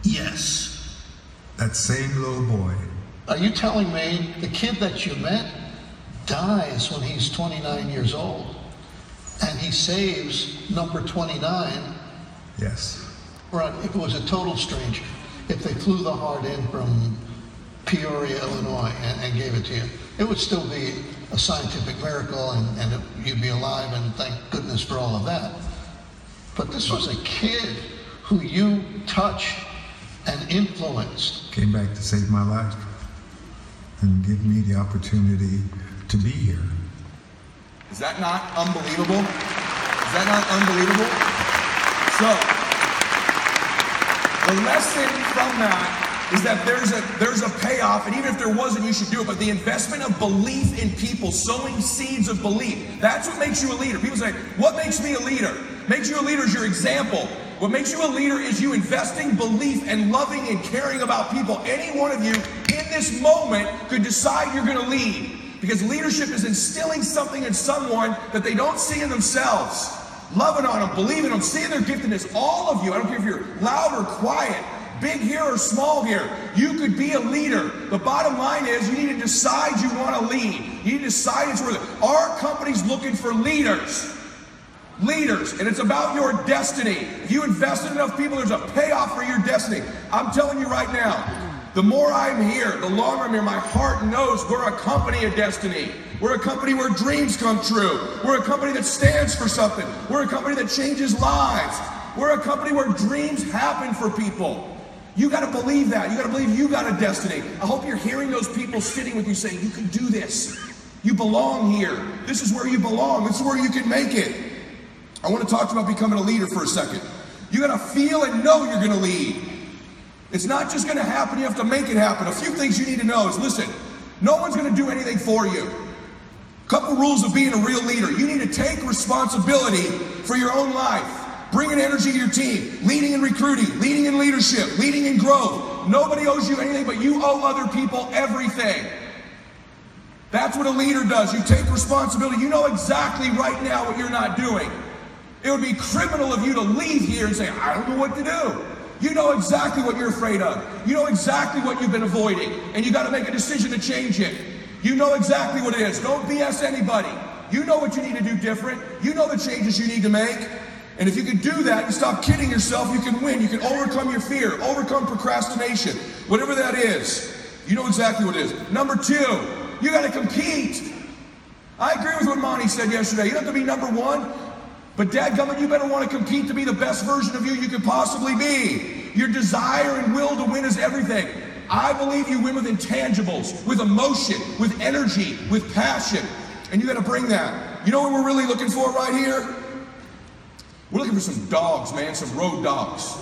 yes. That same little boy. Are you telling me the kid that you met dies when he's 29 years old, and he saves number 29? Yes. Right, if it was a total stranger, if they flew the heart in from Peoria, Illinois, and gave it to you, it would still be a scientific miracle, and you'd be alive, and thank goodness for all of that. But this was a kid who you touched and influenced. Came back to save my life and give me the opportunity to be here. Is that not unbelievable? Is that not unbelievable? So, the lesson from that is that there's a payoff, and even if there wasn't, you should do it. But the investment of belief in people, sowing seeds of belief, that's what makes you a leader. People say, what makes me a leader? Makes you a leader is your example. What makes you a leader is you investing belief and loving and caring about people. Any one of you in this moment could decide you're going to lead. Because leadership is instilling something in someone that they don't see in themselves. Loving on them, believing them, seeing their giftedness. All of you, I don't care if you're loud or quiet, big here or small here, you could be a leader. The bottom line is you need to decide you want to lead. You need to decide it's worth it. Our company's looking for leaders. Leaders, and it's about your destiny. If you invest in enough people, there's a payoff for your destiny. I'm telling you right now, the more I'm here, the longer I'm here, my heart knows we're a company of destiny. We're a company where dreams come true. We're a company that stands for something. We're a company that changes lives. We're a company where dreams happen for people. You got to believe that. You got to believe you got a destiny. I hope you're hearing those people sitting with you saying, you can do this. You belong here. This is where you belong. This is where you can make it. I want to talk to you about becoming a leader for a second. You got to feel and know you're going to lead. It's not just going to happen, you have to make it happen. A few things you need to know is, listen, no one's going to do anything for you. A couple rules of being a real leader. You need to take responsibility for your own life. Bringing energy to your team. Leading in recruiting. Leading in leadership. Leading in growth. Nobody owes you anything, but you owe other people everything. That's what a leader does. You take responsibility. You know exactly right now what you're not doing. It would be criminal of you to leave here and say, I don't know what to do. You know exactly what you're afraid of. You know exactly what you've been avoiding, and you got to make a decision to change it. You know exactly what it is. Don't BS anybody. You know what you need to do different. You know the changes you need to make. And if you can do that and stop kidding yourself, you can win. You can overcome your fear, overcome procrastination, whatever that is. You know exactly what it is. Number two, you got to compete. I agree with what Monty said yesterday. You don't have to be number one. But dadgummit, you better want to compete to be the best version of you could possibly be. Your desire and will to win is everything. I believe you win with intangibles, with emotion, with energy, with passion. And you got to bring that. You know what we're really looking for right here? We're looking for some dogs, man, some road dogs.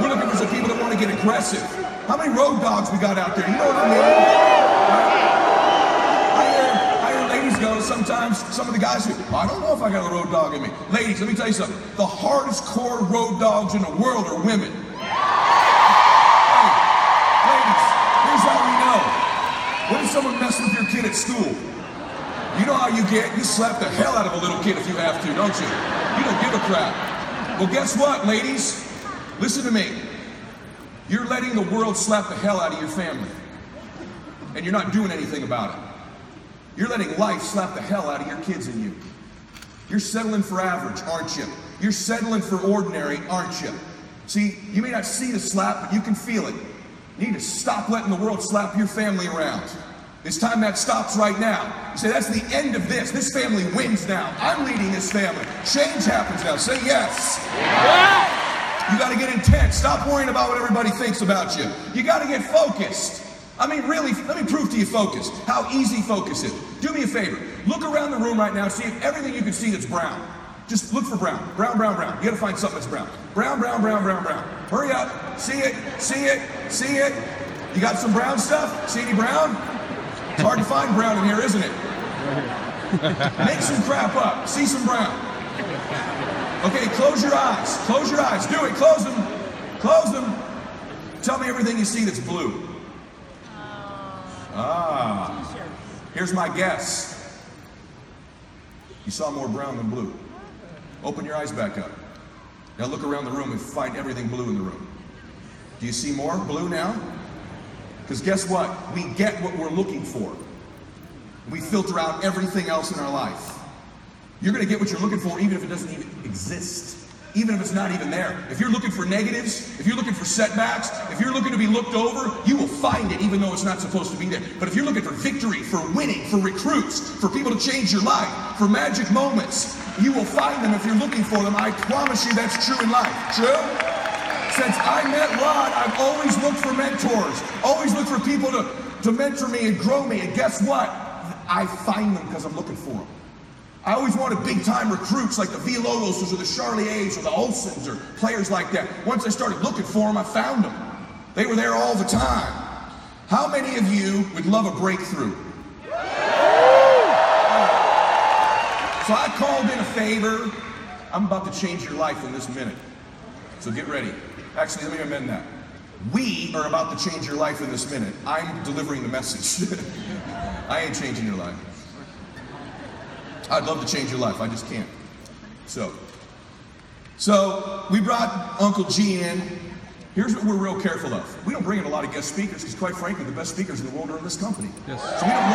We're looking for some people that want to get aggressive. How many road dogs we got out there? You know what I mean? I hear ladies go, sometimes some of the guys say, I don't know if I got a road dog in me. Ladies, let me tell you something. The hardest core road dogs in the world are women. someone mess with your kid at school, you know how you get? You slap the hell out of a little kid if you have to, don't you? You don't give a crap. Well, guess what, ladies? Listen to me. You're letting the world slap the hell out of your family, and you're not doing anything about it. You're letting life slap the hell out of your kids and you. You're settling for average, aren't you? You're settling for ordinary, aren't you? See, you may not see the slap, but you can feel it. You need to stop letting the world slap your family around. It's time that stops right now. You say, that's the end of this. This family wins now. I'm leading this family. Change happens now. Say yes. You got to get intense. Stop worrying about what everybody thinks about you. You got to get focused. I mean, really, let me prove to you focus. How easy focus is. Do me a favor. Look around the room right now. See if everything you can see that's brown. Just look for brown. Brown, brown, brown. You got to find something that's brown. Brown, brown, brown, brown, brown. Hurry up. See it. See it. See it. You got some brown stuff? See any brown? It's hard to find brown in here, isn't it? Make some crap up. See some brown. Okay, close your eyes. Close your eyes. Do it. Close them. Close them. Tell me everything you see that's blue. Ah. Here's my guess. You saw more brown than blue. Open your eyes back up. Now look around the room and find everything blue in the room. Do you see more blue now? Because guess what? We get what we're looking for. We filter out everything else in our life. You're going to get what you're looking for even if it doesn't even exist. Even if it's not even there. If you're looking for negatives, if you're looking for setbacks, if you're looking to be looked over, you will find it even though it's not supposed to be there. But if you're looking for victory, for winning, for recruits, for people to change your life, for magic moments, you will find them if you're looking for them. I promise you that's true in life. True? Since I met Rod, I've always looked for mentors, always looked for people to mentor me and grow me. And guess what? I find them because I'm looking for them. I always wanted big-time recruits like the Villalobos or the Charliers or the Olsons or players like that. Once I started looking for them, I found them. They were there all the time. How many of you would love a breakthrough? So I called in a favor. I'm about to change your life in this minute. So get ready. Actually, let me amend that. We are about to change your life in this minute. I'm delivering the message. I ain't changing your life. I'd love to change your life. I just can't. So we brought Uncle G in. Here's what we're real careful of. We don't bring in a lot of guest speakers because, quite frankly, the best speakers in the world are in this company. Yes. So we don't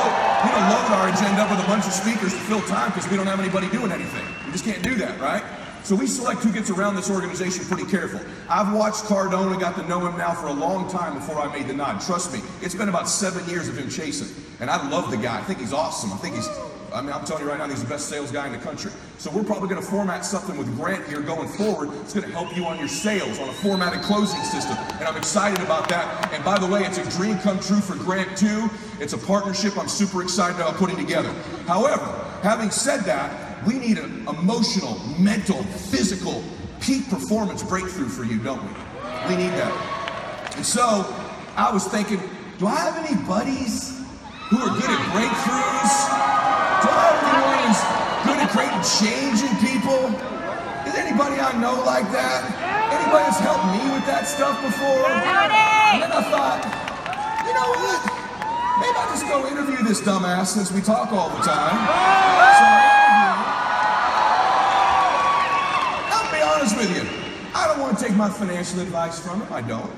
load our agenda up with a bunch of speakers to fill time because we don't have anybody doing anything. We just can't do that, right? So we select who gets around this organization pretty careful. I've watched Cardone and got to know him now for a long time before I made the nod. Trust me, it's been about 7 years of him chasing. And I love the guy. I think he's awesome. I'm telling you right now, he's the best sales guy in the country. So we're probably going to format something with Grant here going forward. It's going to help you on your sales on a formatted closing system. And I'm excited about that. And by the way, it's a dream come true for Grant too. It's a partnership I'm super excited about putting together. However, having said that, we need an emotional, mental, physical, peak performance breakthrough for you, don't we? We need that. And so I was thinking, do I have any buddies who are good at breakthroughs? Do I have anyone who's good at creating change in people? Is anybody I know like that? Anybody that's helped me with that stuff before? And then I thought, you know what? Maybe I'll just go interview this dumbass since we talk all the time. So I'll be honest with you. I don't want to take my financial advice from him. I don't.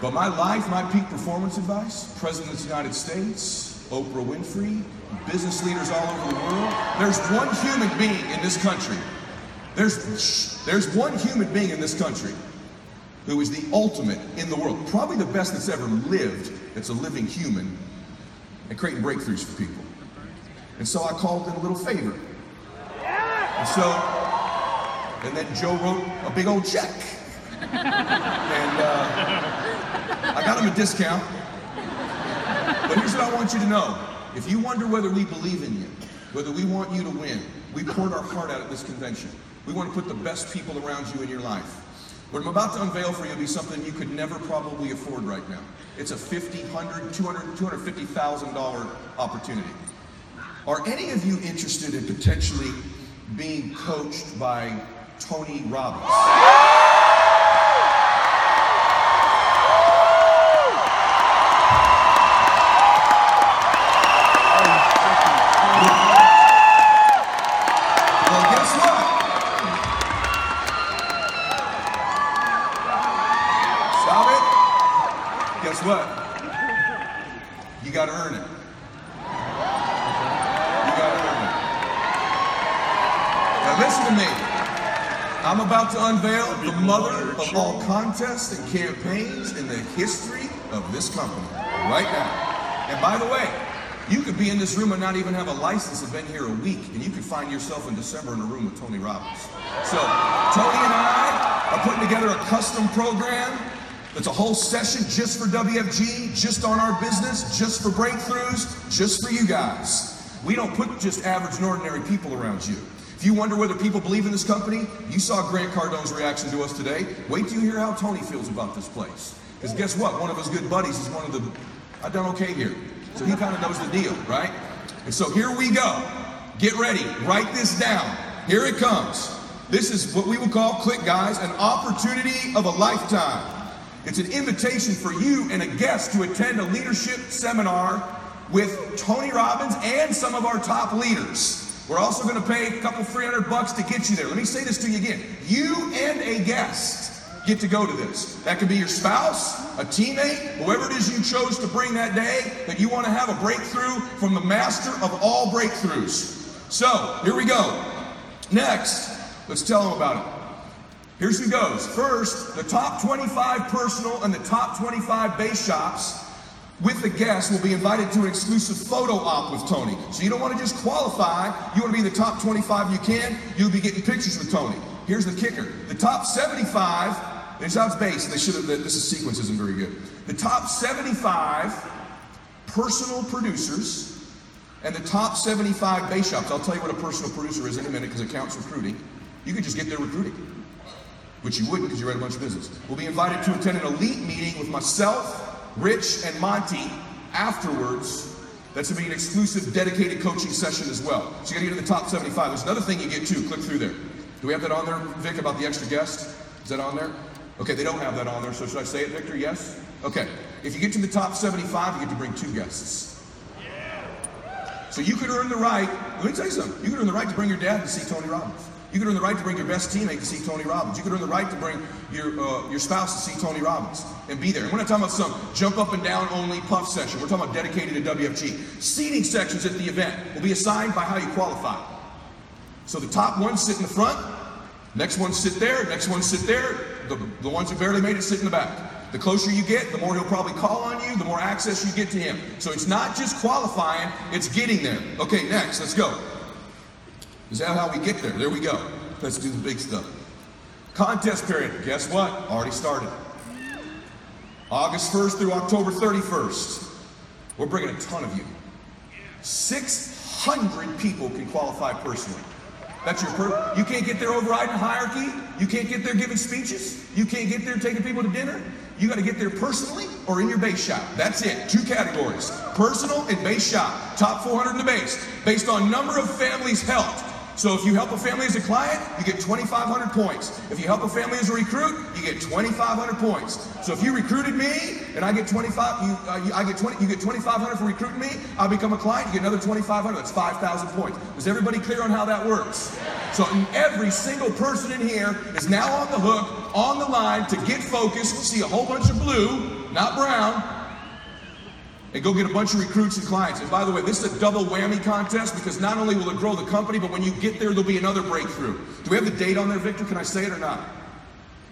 But my life, my peak performance advice, President of the United States, Oprah Winfrey, business leaders all over the world. There's one human being in this country. There's one human being in this country who is the ultimate in the world, probably the best that's ever lived, that's a living human, and creating breakthroughs for people. And so I called in a little favor. And then Joe wrote a big old check. And I got him a discount. But here's what I want you to know. If you wonder whether we believe in you, whether we want you to win, we poured our heart out at this convention. We want to put the best people around you in your life. What I'm about to unveil for you will be something you could never probably afford right now. It's a $50,000, $100,000, $200,000, $250,000 opportunity. Are any of you interested in potentially being coached by Tony Robbins? You got to earn it. You got to earn it. Now listen to me. I'm about to unveil the mother of all contests and campaigns in the history of this company right now. And by the way, you could be in this room and not even have a license and been here a week, and you could find yourself in December in a room with Tony Robbins. So Tony and I are putting together a custom program that's a whole session just for WFG, just on our business, just for breakthroughs, just for you guys. We don't put just average and ordinary people around you. If you wonder whether people believe in this company, you saw Grant Cardone's reaction to us today. Wait till you hear how Tony feels about this place. Because guess what? One of his good buddies is one of the, I've done okay here. So he kind of knows the deal, right? And so here we go. Get ready. Write this down. Here it comes. This is what we would call, click guys, an opportunity of a lifetime. It's an invitation for you and a guest to attend a leadership seminar with Tony Robbins and some of our top leaders. We're also going to pay a couple $300 to get you there. Let me say this to you again. You and a guest get to go to this. That could be your spouse, a teammate, whoever it is you chose to bring that day, that you want to have a breakthrough from the master of all breakthroughs. So, here we go. Next, let's tell them about it. Here's who goes. First, the top 25 personal and the top 25 base shops with the guests will be invited to an exclusive photo op with Tony. So you don't want to just qualify, you want to be in the top 25 you can, you'll be getting pictures with Tony. Here's the kicker. The top 75, this is base, this sequence isn't very good. The top 75 personal producers and the top 75 base shops. I'll tell you what a personal producer is in a minute because it counts recruiting. You could just get there recruiting, which you wouldn't because you read a bunch of business. We'll be invited to attend an elite meeting with myself, Rich, and Monty afterwards. That's going to be an exclusive dedicated coaching session as well. So you got to get to the top 75. There's another thing you get too. Click through there. Do we have that on there, Vic, about the extra guest? Is that on there? Okay, they don't have that on there, so should I say it, Victor? Yes? Okay. If you get to the top 75, you get to bring 2 guests. So you could earn the right, let me tell you something, you could earn the right to bring your dad to see Tony Robbins. You could earn the right to bring your best teammate to see Tony Robbins. You could earn the right to bring your spouse to see Tony Robbins and be there. And we're not talking about some jump up and down only puff session. We're talking about dedicated to WFG. Seating sections at the event will be assigned by how you qualify. So the top ones sit in the front, next ones sit there, next ones sit there. The ones who barely made it sit in the back. The closer you get, the more he'll probably call on you, the more access you get to him. So it's not just qualifying, it's getting there. Okay, next, let's go. Is that how we get there? There we go. Let's do the big stuff. Contest period. Guess what? Already started. August 1st through October 31st. We're bringing a ton of you. 600 people can qualify personally. That's your you can't get there overriding hierarchy. You can't get there giving speeches. You can't get there taking people to dinner. You got to get there personally or in your base shop. That's it. 2 categories. Personal and base shop. Top 400 in the base. Based on number of families helped. So if you help a family as a client, you get 2,500 points. If you help a family as a recruit, you get 2,500 points. So if you recruited me and I get 25, you get 2,500 for recruiting me. I become a client, you get another 2,500. That's 5,000 points. Is everybody clear on how that works? So every single person in here is now on the hook, on the line to get focused, see a whole bunch of blue, not brown, and go get a bunch of recruits and clients. And by the way, this is a double whammy contest because not only will it grow the company, but when you get there, there'll be another breakthrough. Do we have the date on there, Victor? Can I say it or not?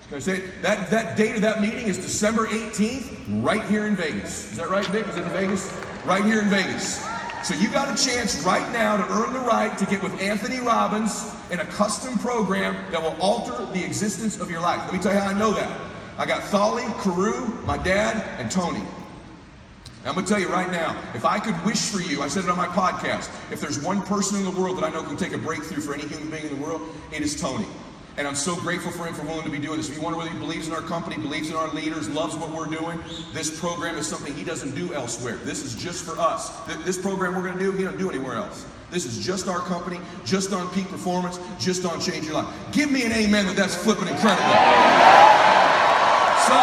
Can I say it? That date of that meeting is December 18th, right here in Vegas. Is that right, Vic? Is it in Vegas? Right here in Vegas. So you got a chance right now to earn the right to get with Anthony Robbins in a custom program that will alter the existence of your life. Let me tell you how I know that. I got Thali, Carew, my dad, and Tony. I'm going to tell you right now, if I could wish for you, I said it on my podcast, if there's one person in the world that I know can take a breakthrough for any human being in the world, it is Tony. And I'm so grateful for him for willing to be doing this. If you wonder whether he believes in our company, believes in our leaders, loves what we're doing, this program is something he doesn't do elsewhere. This is just for us. This program we're going to do, he doesn't do anywhere else. This is just our company, just on peak performance, just on change your life. Give me an amen that's flipping incredible. So,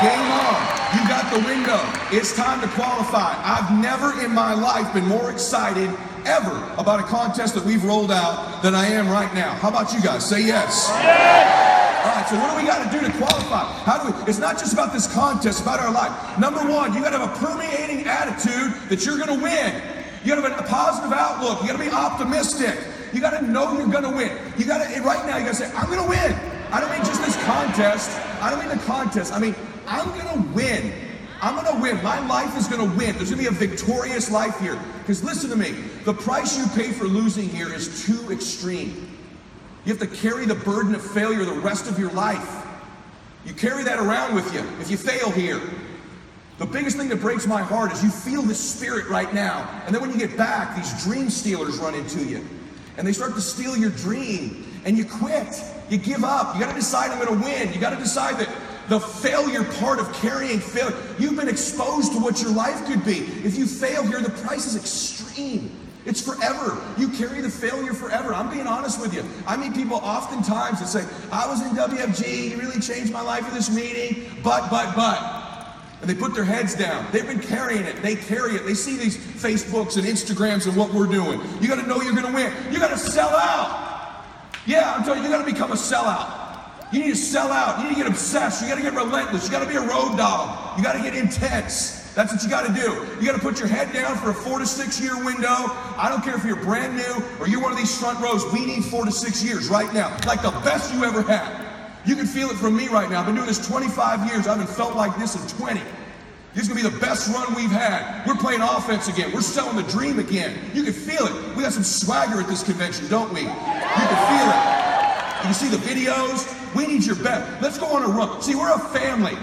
game on. You got the window. It's time to qualify. I've never in my life been more excited ever about a contest that we've rolled out than I am right now. How about you guys? Say yes. Yes. All right, so what do we got to do to qualify? It's not just about this contest, it's about our life. Number one, you got to have a permeating attitude that you're going to win. You got to have a positive outlook. You got to be optimistic. You got to know you're going to win. You got to, right now, you got to say, I'm going to win. I don't mean just this contest. I don't mean the contest. I mean, I'm going to win. I'm going to win. My life is going to win. There's going to be a victorious life here. Because listen to me, the price you pay for losing here is too extreme. You have to carry the burden of failure the rest of your life. You carry that around with you if you fail here. The biggest thing that breaks my heart is you feel this spirit right now, and then when you get back, these dream stealers run into you, and they start to steal your dream, and you quit. You give up. You got to decide I'm going to win. You got to decide that the failure part of carrying failure, you've been exposed to what your life could be. If you fail here, the price is extreme. It's forever. You carry the failure forever. I'm being honest with you. I meet people oftentimes that say, I was in WFG, you really changed my life at this meeting, but. And they put their heads down. They've been carrying it. They carry it. They see these Facebooks and Instagrams and what we're doing. You got to know you're going to win. You got to sell out. Yeah, I'm telling you, you got to become a sellout. You need to sell out. You need to get obsessed. You got to get relentless. You got to be a road dog. You got to get intense. That's what you got to do. You got to put your head down for a 4 to 6 year window. I don't care if you're brand new or you're one of these front rows. We need 4 to 6 years right now, like the best you ever had. You can feel it from me right now. I've been doing this 25 years. I haven't felt like this in 20. This is going to be the best run we've had. We're playing offense again. We're selling the dream again. You can feel it. We got some swagger at this convention, don't we? You can feel it. You can see the videos. We need your best. Let's go on a run. See, we're a family.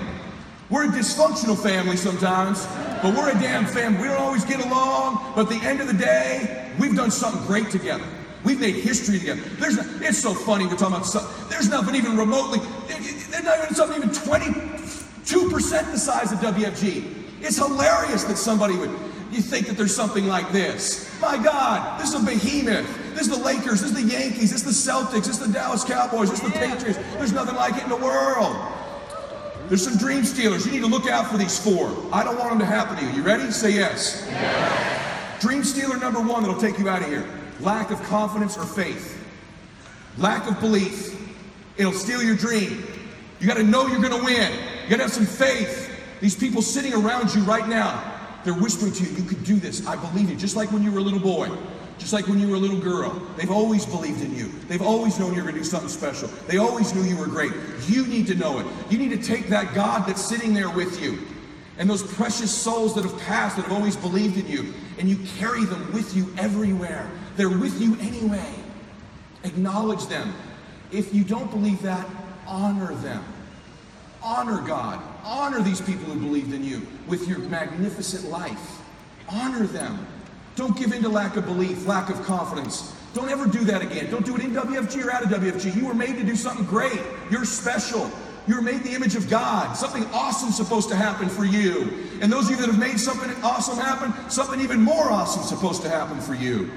We're a dysfunctional family sometimes, but we're a damn family. We don't always get along, but at the end of the day, we've done something great together. We've made history together. It's so funny we're talking about something. There's nothing even remotely, there's not even something even 22% the size of WFG. It's hilarious that somebody would, you think that there's something like this. My God, this is a behemoth. This is the Lakers, this is the Yankees, this is the Celtics, this is the Dallas Cowboys, this is the Patriots. There's nothing like it in the world. There's some dream stealers. You need to look out for these 4. I don't want them to happen to you. You ready? Say yes. Yes. Dream stealer number 1 that'll take you out of here. Lack of confidence or faith. Lack of belief. It'll steal your dream. You got to know you're going to win. You got to have some faith. These people sitting around you right now, they're whispering to you, you could do this. I believe you. Just like when you were a little boy. Just like when you were a little girl. They've always believed in you. They've always known you were going to do something special. They always knew you were great. You need to know it. You need to take that God that's sitting there with you and those precious souls that have passed, that have always believed in you, and you carry them with you everywhere. They're with you anyway. Acknowledge them. If you don't believe that, honor them. Honor God. Honor these people who believed in you with your magnificent life. Honor them. Don't give in to lack of belief, lack of confidence. Don't ever do that again. Don't do it in WFG or out of WFG. You were made to do something great. You're special. You were made in the image of God. Something awesome is supposed to happen for you. And those of you that have made something awesome happen, something even more awesome is supposed to happen for you.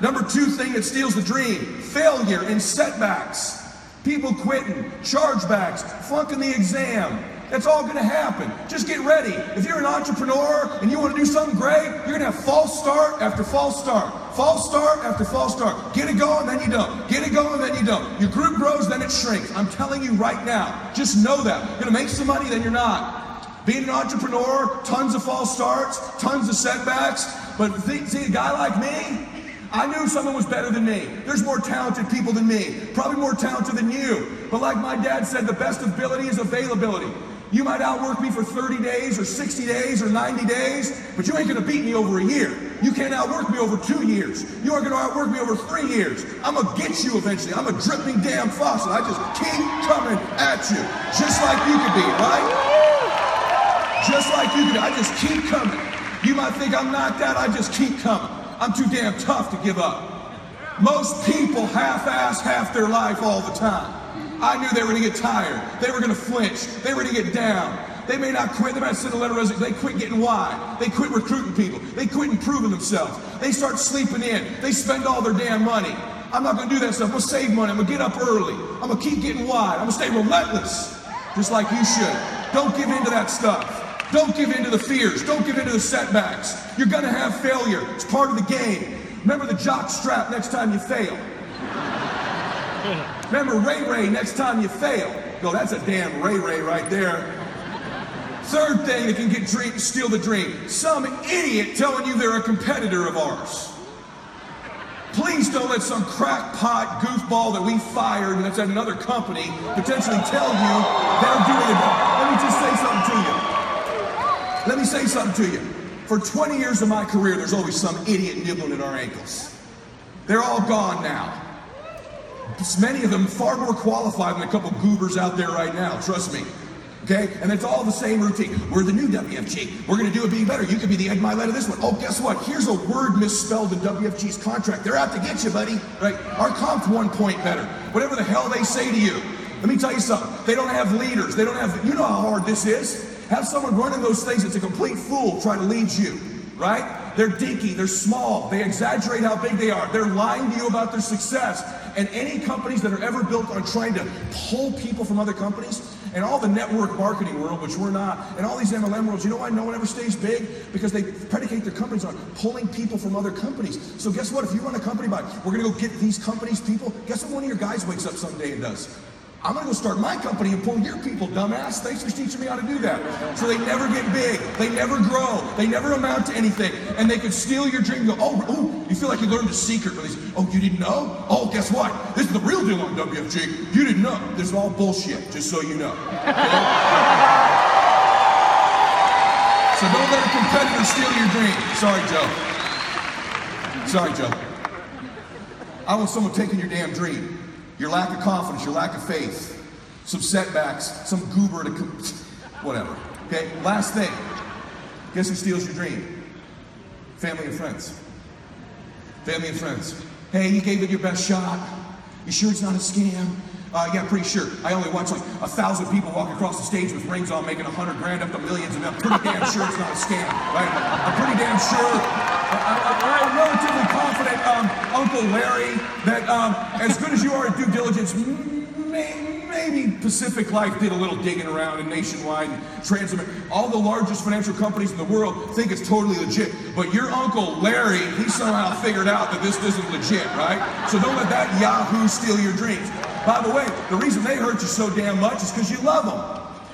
Number 2 thing that steals the dream, failure and setbacks. People quitting, chargebacks, flunking the exam. That's all going to happen. Just get ready. If you're an entrepreneur and you want to do something great, you're going to have false start after false start. False start after false start. Get it going, then you don't. Get it going, then you don't. Your group grows, then it shrinks. I'm telling you right now, just know that. You're going to make some money, then you're not. Being an entrepreneur, tons of false starts, tons of setbacks. But see, a guy like me, I knew someone was better than me. There's more talented people than me. Probably more talented than you. But like my dad said, the best ability is availability. You might outwork me for 30 days or 60 days or 90 days, but you ain't gonna beat me over a year. You can't outwork me over 2 years. You aren't gonna outwork me over 3 years. I'm gonna get you eventually. I'm a dripping damn faucet. I just keep coming at you. Just like you could be, right? Just like you could be. I just keep coming. You might think I'm knocked out. I just keep coming. I'm too damn tough to give up. Most people half-ass half their life all the time. I knew they were going to get tired. They were going to flinch. They were going to get down. They may not quit. They might send a letter of resignation. They quit getting wide. They quit recruiting people. They quit improving themselves. They start sleeping in. They spend all their damn money. I'm not going to do that stuff. I'm going to save money. I'm going to get up early. I'm going to keep getting wide. I'm going to stay relentless, just like you should. Don't give in to that stuff. Don't give in to the fears. Don't give in to the setbacks. You're going to have failure. It's part of the game. Remember the jock strap next time you fail. Remember Ray Ray next time you fail. Go, that's a damn Ray Ray right there. Third thing that can steal the dream. Some idiot telling you they're a competitor of ours. Please don't let some crackpot goofball that we fired and that's at another company potentially tell you they're doing it. Let me just say something to you. Let me say something to you. For 20 years of my career, there's always some idiot nibbling at our ankles. They're all gone now. Many of them far more qualified than a couple goobers out there right now, trust me. Okay? And it's all the same routine. We're the new WFG. We're going to do it being better. You could be the Ed Mylett of this one. Oh, guess what? Here's a word misspelled in WFG's contract. They're out to get you, buddy. Right? Our comp's 1 point better. Whatever the hell they say to you. Let me tell you something. They don't have leaders. They don't have, you know how hard this is. Have someone running those things that's a complete fool try to lead you. Right? They're dinky, they're small, they exaggerate how big they are, they're lying to you about their success. And any companies that are ever built on trying to pull people from other companies, and all the network marketing world, which we're not, and all these MLM worlds, you know why no one ever stays big? Because they predicate their companies on pulling people from other companies. So guess what? If you run a company by, we're gonna go get these companies' people, guess what one of your guys wakes up someday and does? I'm gonna go start my company and pull your people, dumbass. Thanks for teaching me how to do that. So they never get big, they never grow, they never amount to anything, and they could steal your dream and go, oh, you feel like you learned a secret. Oh, you didn't know? Oh, guess what? This is the real deal on WFG. You didn't know. This is all bullshit, just so you know. So don't let a competitor steal your dream. Sorry, Joe. Sorry, Joe. I want someone taking your damn dream. Your lack of confidence, your lack of faith, some setbacks, some goober to whatever. Okay, last thing. Guess who steals your dream? Family and friends. Family and friends. Hey, you gave it your best shot. You sure it's not a scam? Yeah, pretty sure. I only watch like 1,000 people walk across the stage with rings on, making 100 grand up to millions, and I'm pretty damn sure it's not a scam, right? I'm pretty damn sure. I'm relatively confident, Uncle Larry, that as good as you are at due diligence, maybe Pacific Life did a little digging around and Nationwide, Transamerica, all the largest financial companies in the world think it's totally legit. But your Uncle Larry, he somehow figured out that this isn't legit, right? So don't let that yahoo steal your dreams. By the way, the reason they hurt you so damn much is because you love them.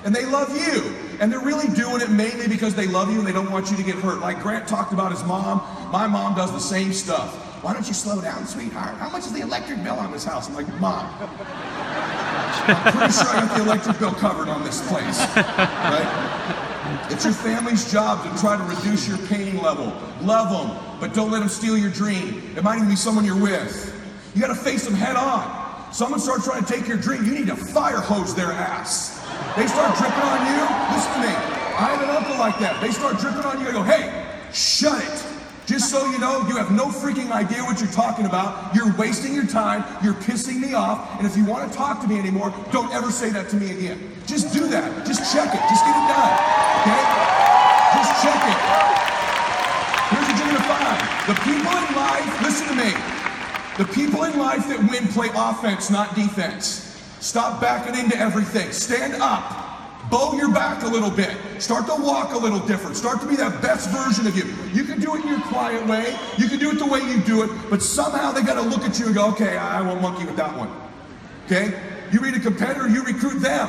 And they love you. And they're really doing it mainly because they love you and they don't want you to get hurt. Like Grant talked about his mom. My mom does the same stuff. Why don't you slow down, sweetheart? How much is the electric bill on this house? I'm like, Mom, I'm pretty sure I got the electric bill covered on this place, right? It's your family's job to try to reduce your pain level. Love them, but don't let them steal your dream. It might even be someone you're with. You gotta face them head on. Someone starts trying to take your dream, you need to fire hose their ass. They start dripping on you, listen to me. I have an uncle like that. They start dripping on you, I go, hey, shut it. Just so you know, you have no freaking idea what you're talking about. You're wasting your time, you're pissing me off, and if you want to talk to me anymore, don't ever say that to me again. Just do that, just check it, just get it done, okay? Just check it. Here's what you're gonna find. The people in life, listen to me. The people in life that win play offense, not defense. Stop backing into everything. Stand up. Bow your back a little bit. Start to walk a little different. Start to be that best version of you. You can do it in your quiet way. You can do it the way you do it. But somehow they got to look at you and go, okay, I won't monkey with that one. Okay? You meet a competitor, you recruit them.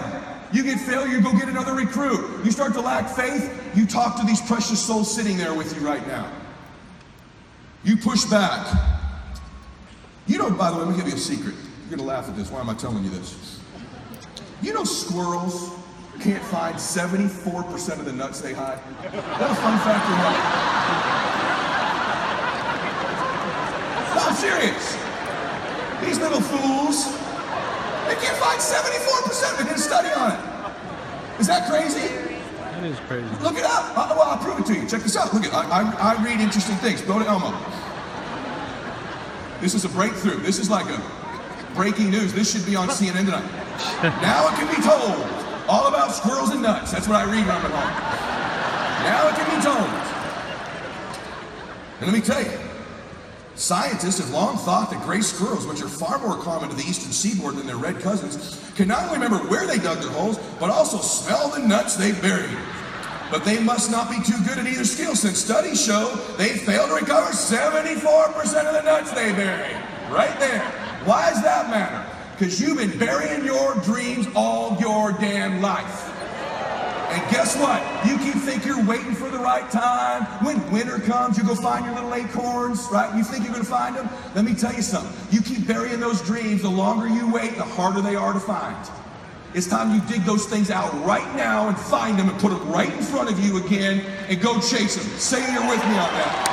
You get failure, go get another recruit. You start to lack faith, you talk to these precious souls sitting there with you right now. You push back. You know, by the way, let me give you a secret. You're gonna laugh at this. Why am I telling you this? You know squirrels can't find 74% of the nuts they hide? Is that a fun fact or not? No, I'm serious. These little fools, they can't find 74%. They did a study on it. Is that crazy? That is crazy. Look it up. Well, I'll prove it to you. Check this out. Look at I read interesting things. Go to Elmo. This is a breakthrough. This is like a breaking news. This should be on CNN tonight. Now it can be told. All about squirrels and nuts. That's what I read when I'm at home. Now it can be told. And let me tell you, scientists have long thought that gray squirrels, which are far more common to the eastern seaboard than their red cousins, can not only remember where they dug their holes, but also smell the nuts they buried. But they must not be too good at either skill, since studies show they fail to recover 74% of the nuts they buried. Right there. Why does that matter? Because you've been burying your dreams all your damn life. And guess what? You keep thinking you're waiting for the right time. When winter comes, you go find your little acorns, right? You think you're going to find them? Let me tell you something. You keep burying those dreams. The longer you wait, the harder they are to find. It's time you dig those things out right now and find them and put them right in front of you again and go chase them. Say you're with me on that.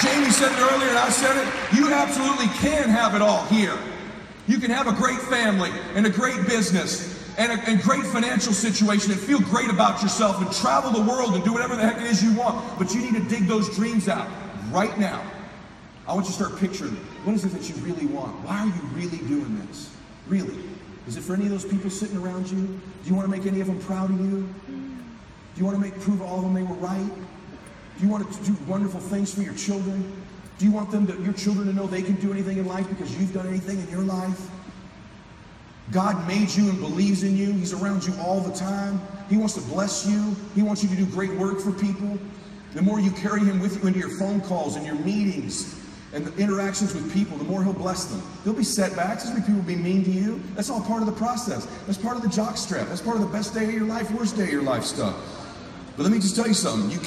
Jamie said it earlier and I said it. You absolutely can have it all here. You can have a great family and a great business and a great financial situation and feel great about yourself and travel the world and do whatever the heck it is you want. But you need to dig those dreams out right now. I want you to start picturing, what is it that you really want? Why are you really doing this? Really? Is it for any of those people sitting around you? Do you want to make any of them proud of you? Do you want to prove all of them they were right? Do you want to do wonderful things for your children? Do you want your children to know they can do anything in life because you've done anything in your life? God made you and believes in you. He's around you all the time. He wants to bless you. He wants you to do great work for people. The more you carry him with you into your phone calls and your meetings and the interactions with people, the more he'll bless them. There'll be setbacks. There'll be people be mean to you. That's all part of the process. That's part of the jockstrap. That's part of the best day of your life, worst day of your life stuff. But let me just tell you something. You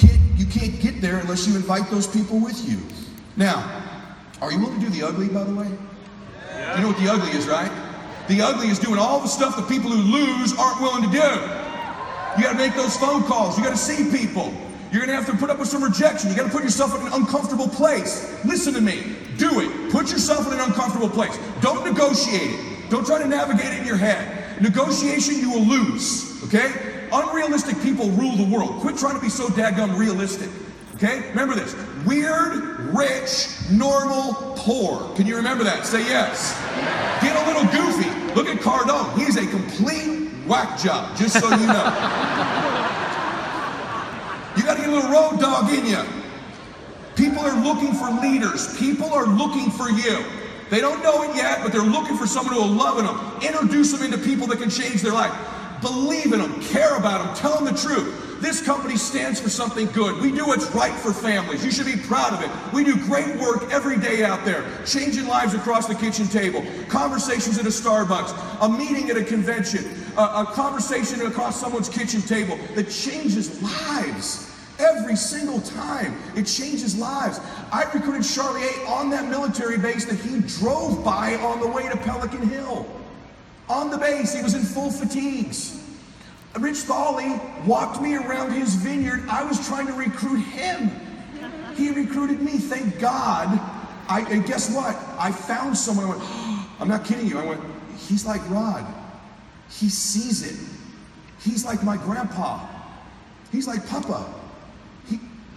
can't get there unless you invite those people with you. Now, are you willing to do the ugly, by the way? Yeah. You know what the ugly is, right? The ugly is doing all the stuff the people who lose aren't willing to do. You got to make those phone calls. You got to see people. You're going to have to put up with some rejection. You got to put yourself in an uncomfortable place. Listen to me. Do it. Put yourself in an uncomfortable place. Don't negotiate it. Don't try to navigate it in your head. Negotiation, you will lose. Okay? Unrealistic people rule the world. Quit trying to be so daggum realistic. Okay? Remember this. Weird, rich, normal, poor. Can you remember that? Say yes. Get a little goofy. Look at Cardone. He's a complete whack job, just so you know. You got to get a little road dog in you. People are looking for leaders. People are looking for you. They don't know it yet, but they're looking for someone who will love them. Introduce them into people that can change their life. Believe in them, care about them, tell them the truth. This company stands for something good. We do what's right for families. You should be proud of it. We do great work every day out there, changing lives across the kitchen table, conversations at a Starbucks, a meeting at a convention, a conversation across someone's kitchen table that changes lives. Every single time, it changes lives. I recruited Charlie A. on that military base that he drove by on the way to Pelican Hill. On the base, he was in full fatigues. Rich Thawley walked me around his vineyard. I was trying to recruit him. He recruited me, thank God. And guess what? I found someone. I went, oh, I'm not kidding you. I went, he's like Rod. He sees it. He's like my grandpa. He's like Papa.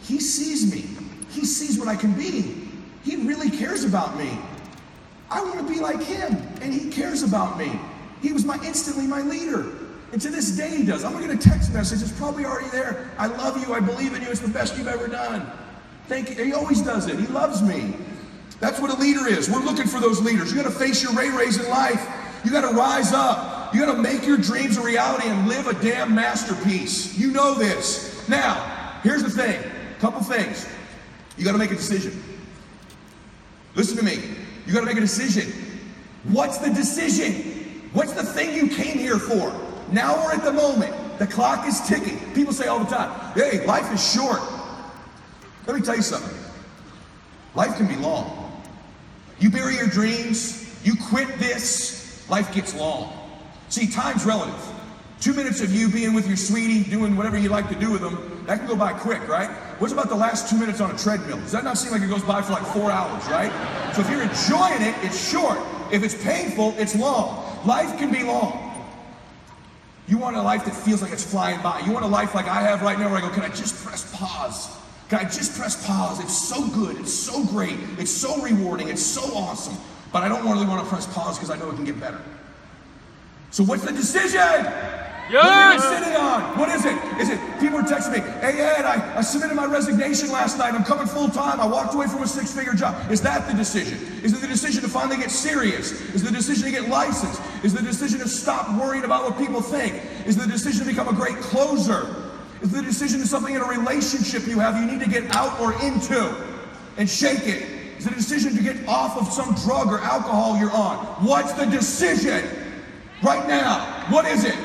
He sees me. He sees what I can be. He really cares about me. I want to be like him, and he cares about me. He was instantly my leader. And to this day he does. I'm going to get a text message. It's probably already there. I love you. I believe in you. It's the best you've ever done. Thank you. He always does it. He loves me. That's what a leader is. We're looking for those leaders. You got to face your Ray-Rays in life. You got to rise up. You got to make your dreams a reality and live a damn masterpiece. You know this. Now, here's the thing. A couple things. You got to make a decision. Listen to me. You got to make a decision. What's the decision? What's the thing you came here for? Now we're at the moment. The clock is ticking. People say all the time, hey, life is short. Let me tell you something. Life can be long. You bury your dreams, you quit this, life gets long. See, time's relative. 2 minutes of you being with your sweetie, doing whatever you like to do with them, that can go by quick, right? What's about the last 2 minutes on a treadmill? Does that not seem like it goes by for like 4 hours, right? So if you're enjoying it, it's short. If it's painful, it's long. Life can be long. You want a life that feels like it's flying by. You want a life like I have right now where I go, can I just press pause? Can I just press pause? It's so good. It's so great. It's so rewarding. It's so awesome. But I don't really want to press pause because I know it can get better. So what's the decision? Yes. What are you sitting on? What is it? Is it people are texting me, hey Ed, I submitted my resignation last night. I'm coming full time. I walked away from a 6-figure job. Is that the decision? Is it the decision to finally get serious? Is it the decision to get licensed? Is it the decision to stop worrying about what people think? Is it the decision to become a great closer? Is it the decision to something in a relationship you have you need to get out or into and shake it? Is it a decision to get off of some drug or alcohol you're on? What's the decision? Right now, what is it?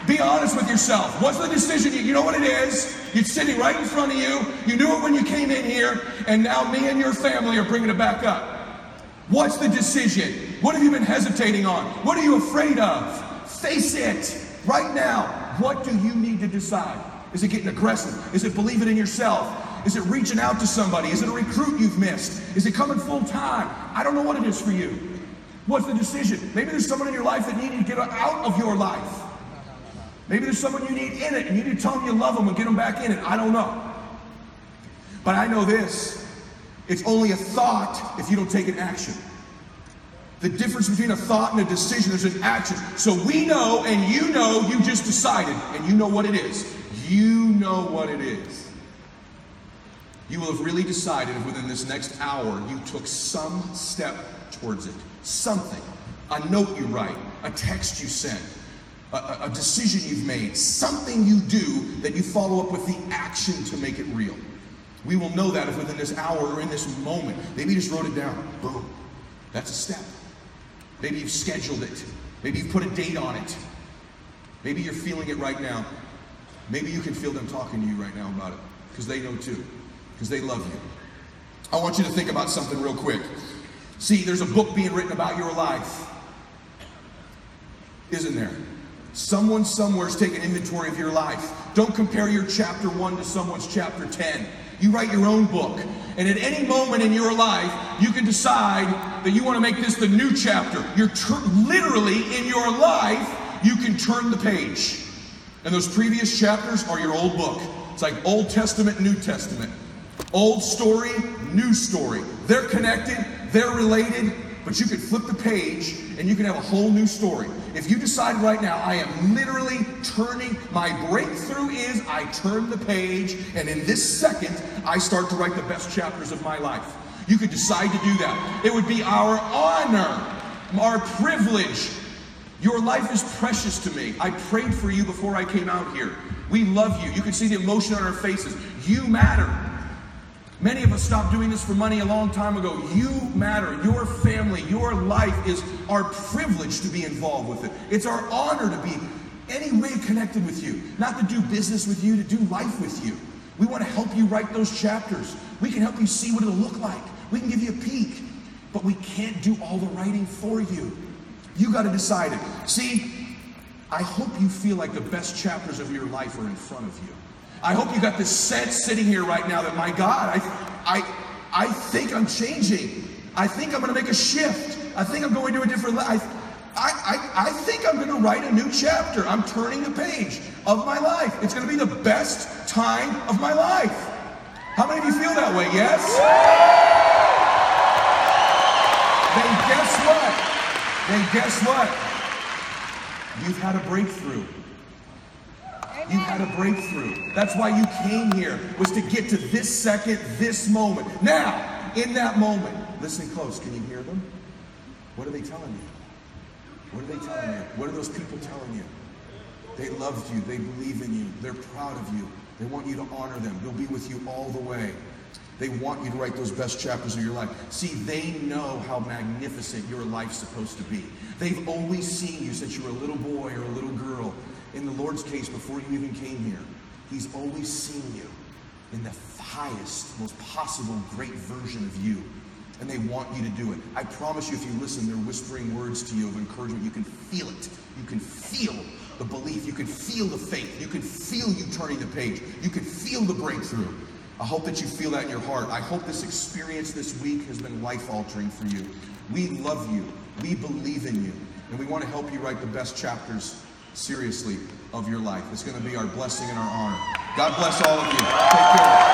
Be honest with yourself. What's the decision? You know what it is? It's sitting right in front of you. You knew it when you came in here, and now me and your family are bringing it back up. What's the decision? What have you been hesitating on? What are you afraid of? Face it right now. What do you need to decide? Is it getting aggressive? Is it believing in yourself? Is it reaching out to somebody? Is it a recruit you've missed? Is it coming full time? I don't know what it is for you. What's the decision? Maybe there's someone in your life that needs to get out of your life. Maybe there's someone you need in it, and you need to tell them you love them and get them back in it. I don't know. But I know this. It's only a thought if you don't take an action. The difference between a thought and a decision, there's an action. So we know, and you know, you just decided, and you know what it is. You know what it is. You will have really decided if within this next hour you took some step towards it. Something. A note you write, a text you send, a decision you've made, something you do that you follow up with the action to make it real. We will know that if within this hour or in this moment, maybe you just wrote it down. Boom. That's a step. Maybe you've scheduled it. Maybe you've put a date on it. Maybe you're feeling it right now. Maybe you can feel them talking to you right now about it, because they know too, because they love you. I want you to think about something real quick. See, there's a book being written about your life, isn't there? Someone somewhere is taking inventory of your life. Don't compare your chapter 1 to someone's chapter 10. You write your own book. And at any moment in your life, you can decide that you want to make this the new chapter. You're literally in your life, you can turn the page. And those previous chapters are your old book. It's like Old Testament, New Testament. Old story, new story. They're connected, they're related, but you could flip the page and you can have a whole new story. If you decide right now, I am literally turning, my breakthrough is I turn the page, and in this second, I start to write the best chapters of my life. You could decide to do that. It would be our honor, our privilege. Your life is precious to me. I prayed for you before I came out here. We love you. You can see the emotion on our faces. You matter. Many of us stopped doing this for money a long time ago. You matter. Your family, your life is our privilege to be involved with it. It's our honor to be any way connected with you. Not to do business with you, to do life with you. We want to help you write those chapters. We can help you see what it'll look like. We can give you a peek. But we can't do all the writing for you. You got to decide it. See, I hope you feel like the best chapters of your life are in front of you. I hope you got this sense sitting here right now that, my God, I think I'm changing. I think I'm going to make a shift. I think I'm going to a different life. I think I'm going to write a new chapter. I'm turning the page of my life. It's going to be the best time of my life. How many of you feel that way? Yes? Then guess what? You've had a breakthrough. You had a breakthrough. That's why you came here, was to get to this second, this moment. Now, in that moment, listen close. Can you hear them? What are they telling you? What are they telling you? What are those people telling you? They loved you. They believe in you. They're proud of you. They want you to honor them. They'll be with you all the way. They want you to write those best chapters of your life. See, they know how magnificent your life's supposed to be. They've always seen you since you were a little boy or a little girl. In the Lord's case, before you even came here, He's always seen you in the highest, most possible great version of you. And they want you to do it. I promise you, if you listen, they're whispering words to you of encouragement. You can feel it. You can feel the belief. You can feel the faith. You can feel you turning the page. You can feel the breakthrough. I hope that you feel that in your heart. I hope this experience this week has been life-altering for you. We love you. We believe in you. And we want to help you write the best chapters, seriously, of your life. It's going to be our blessing and our honor. God bless all of you. Take care.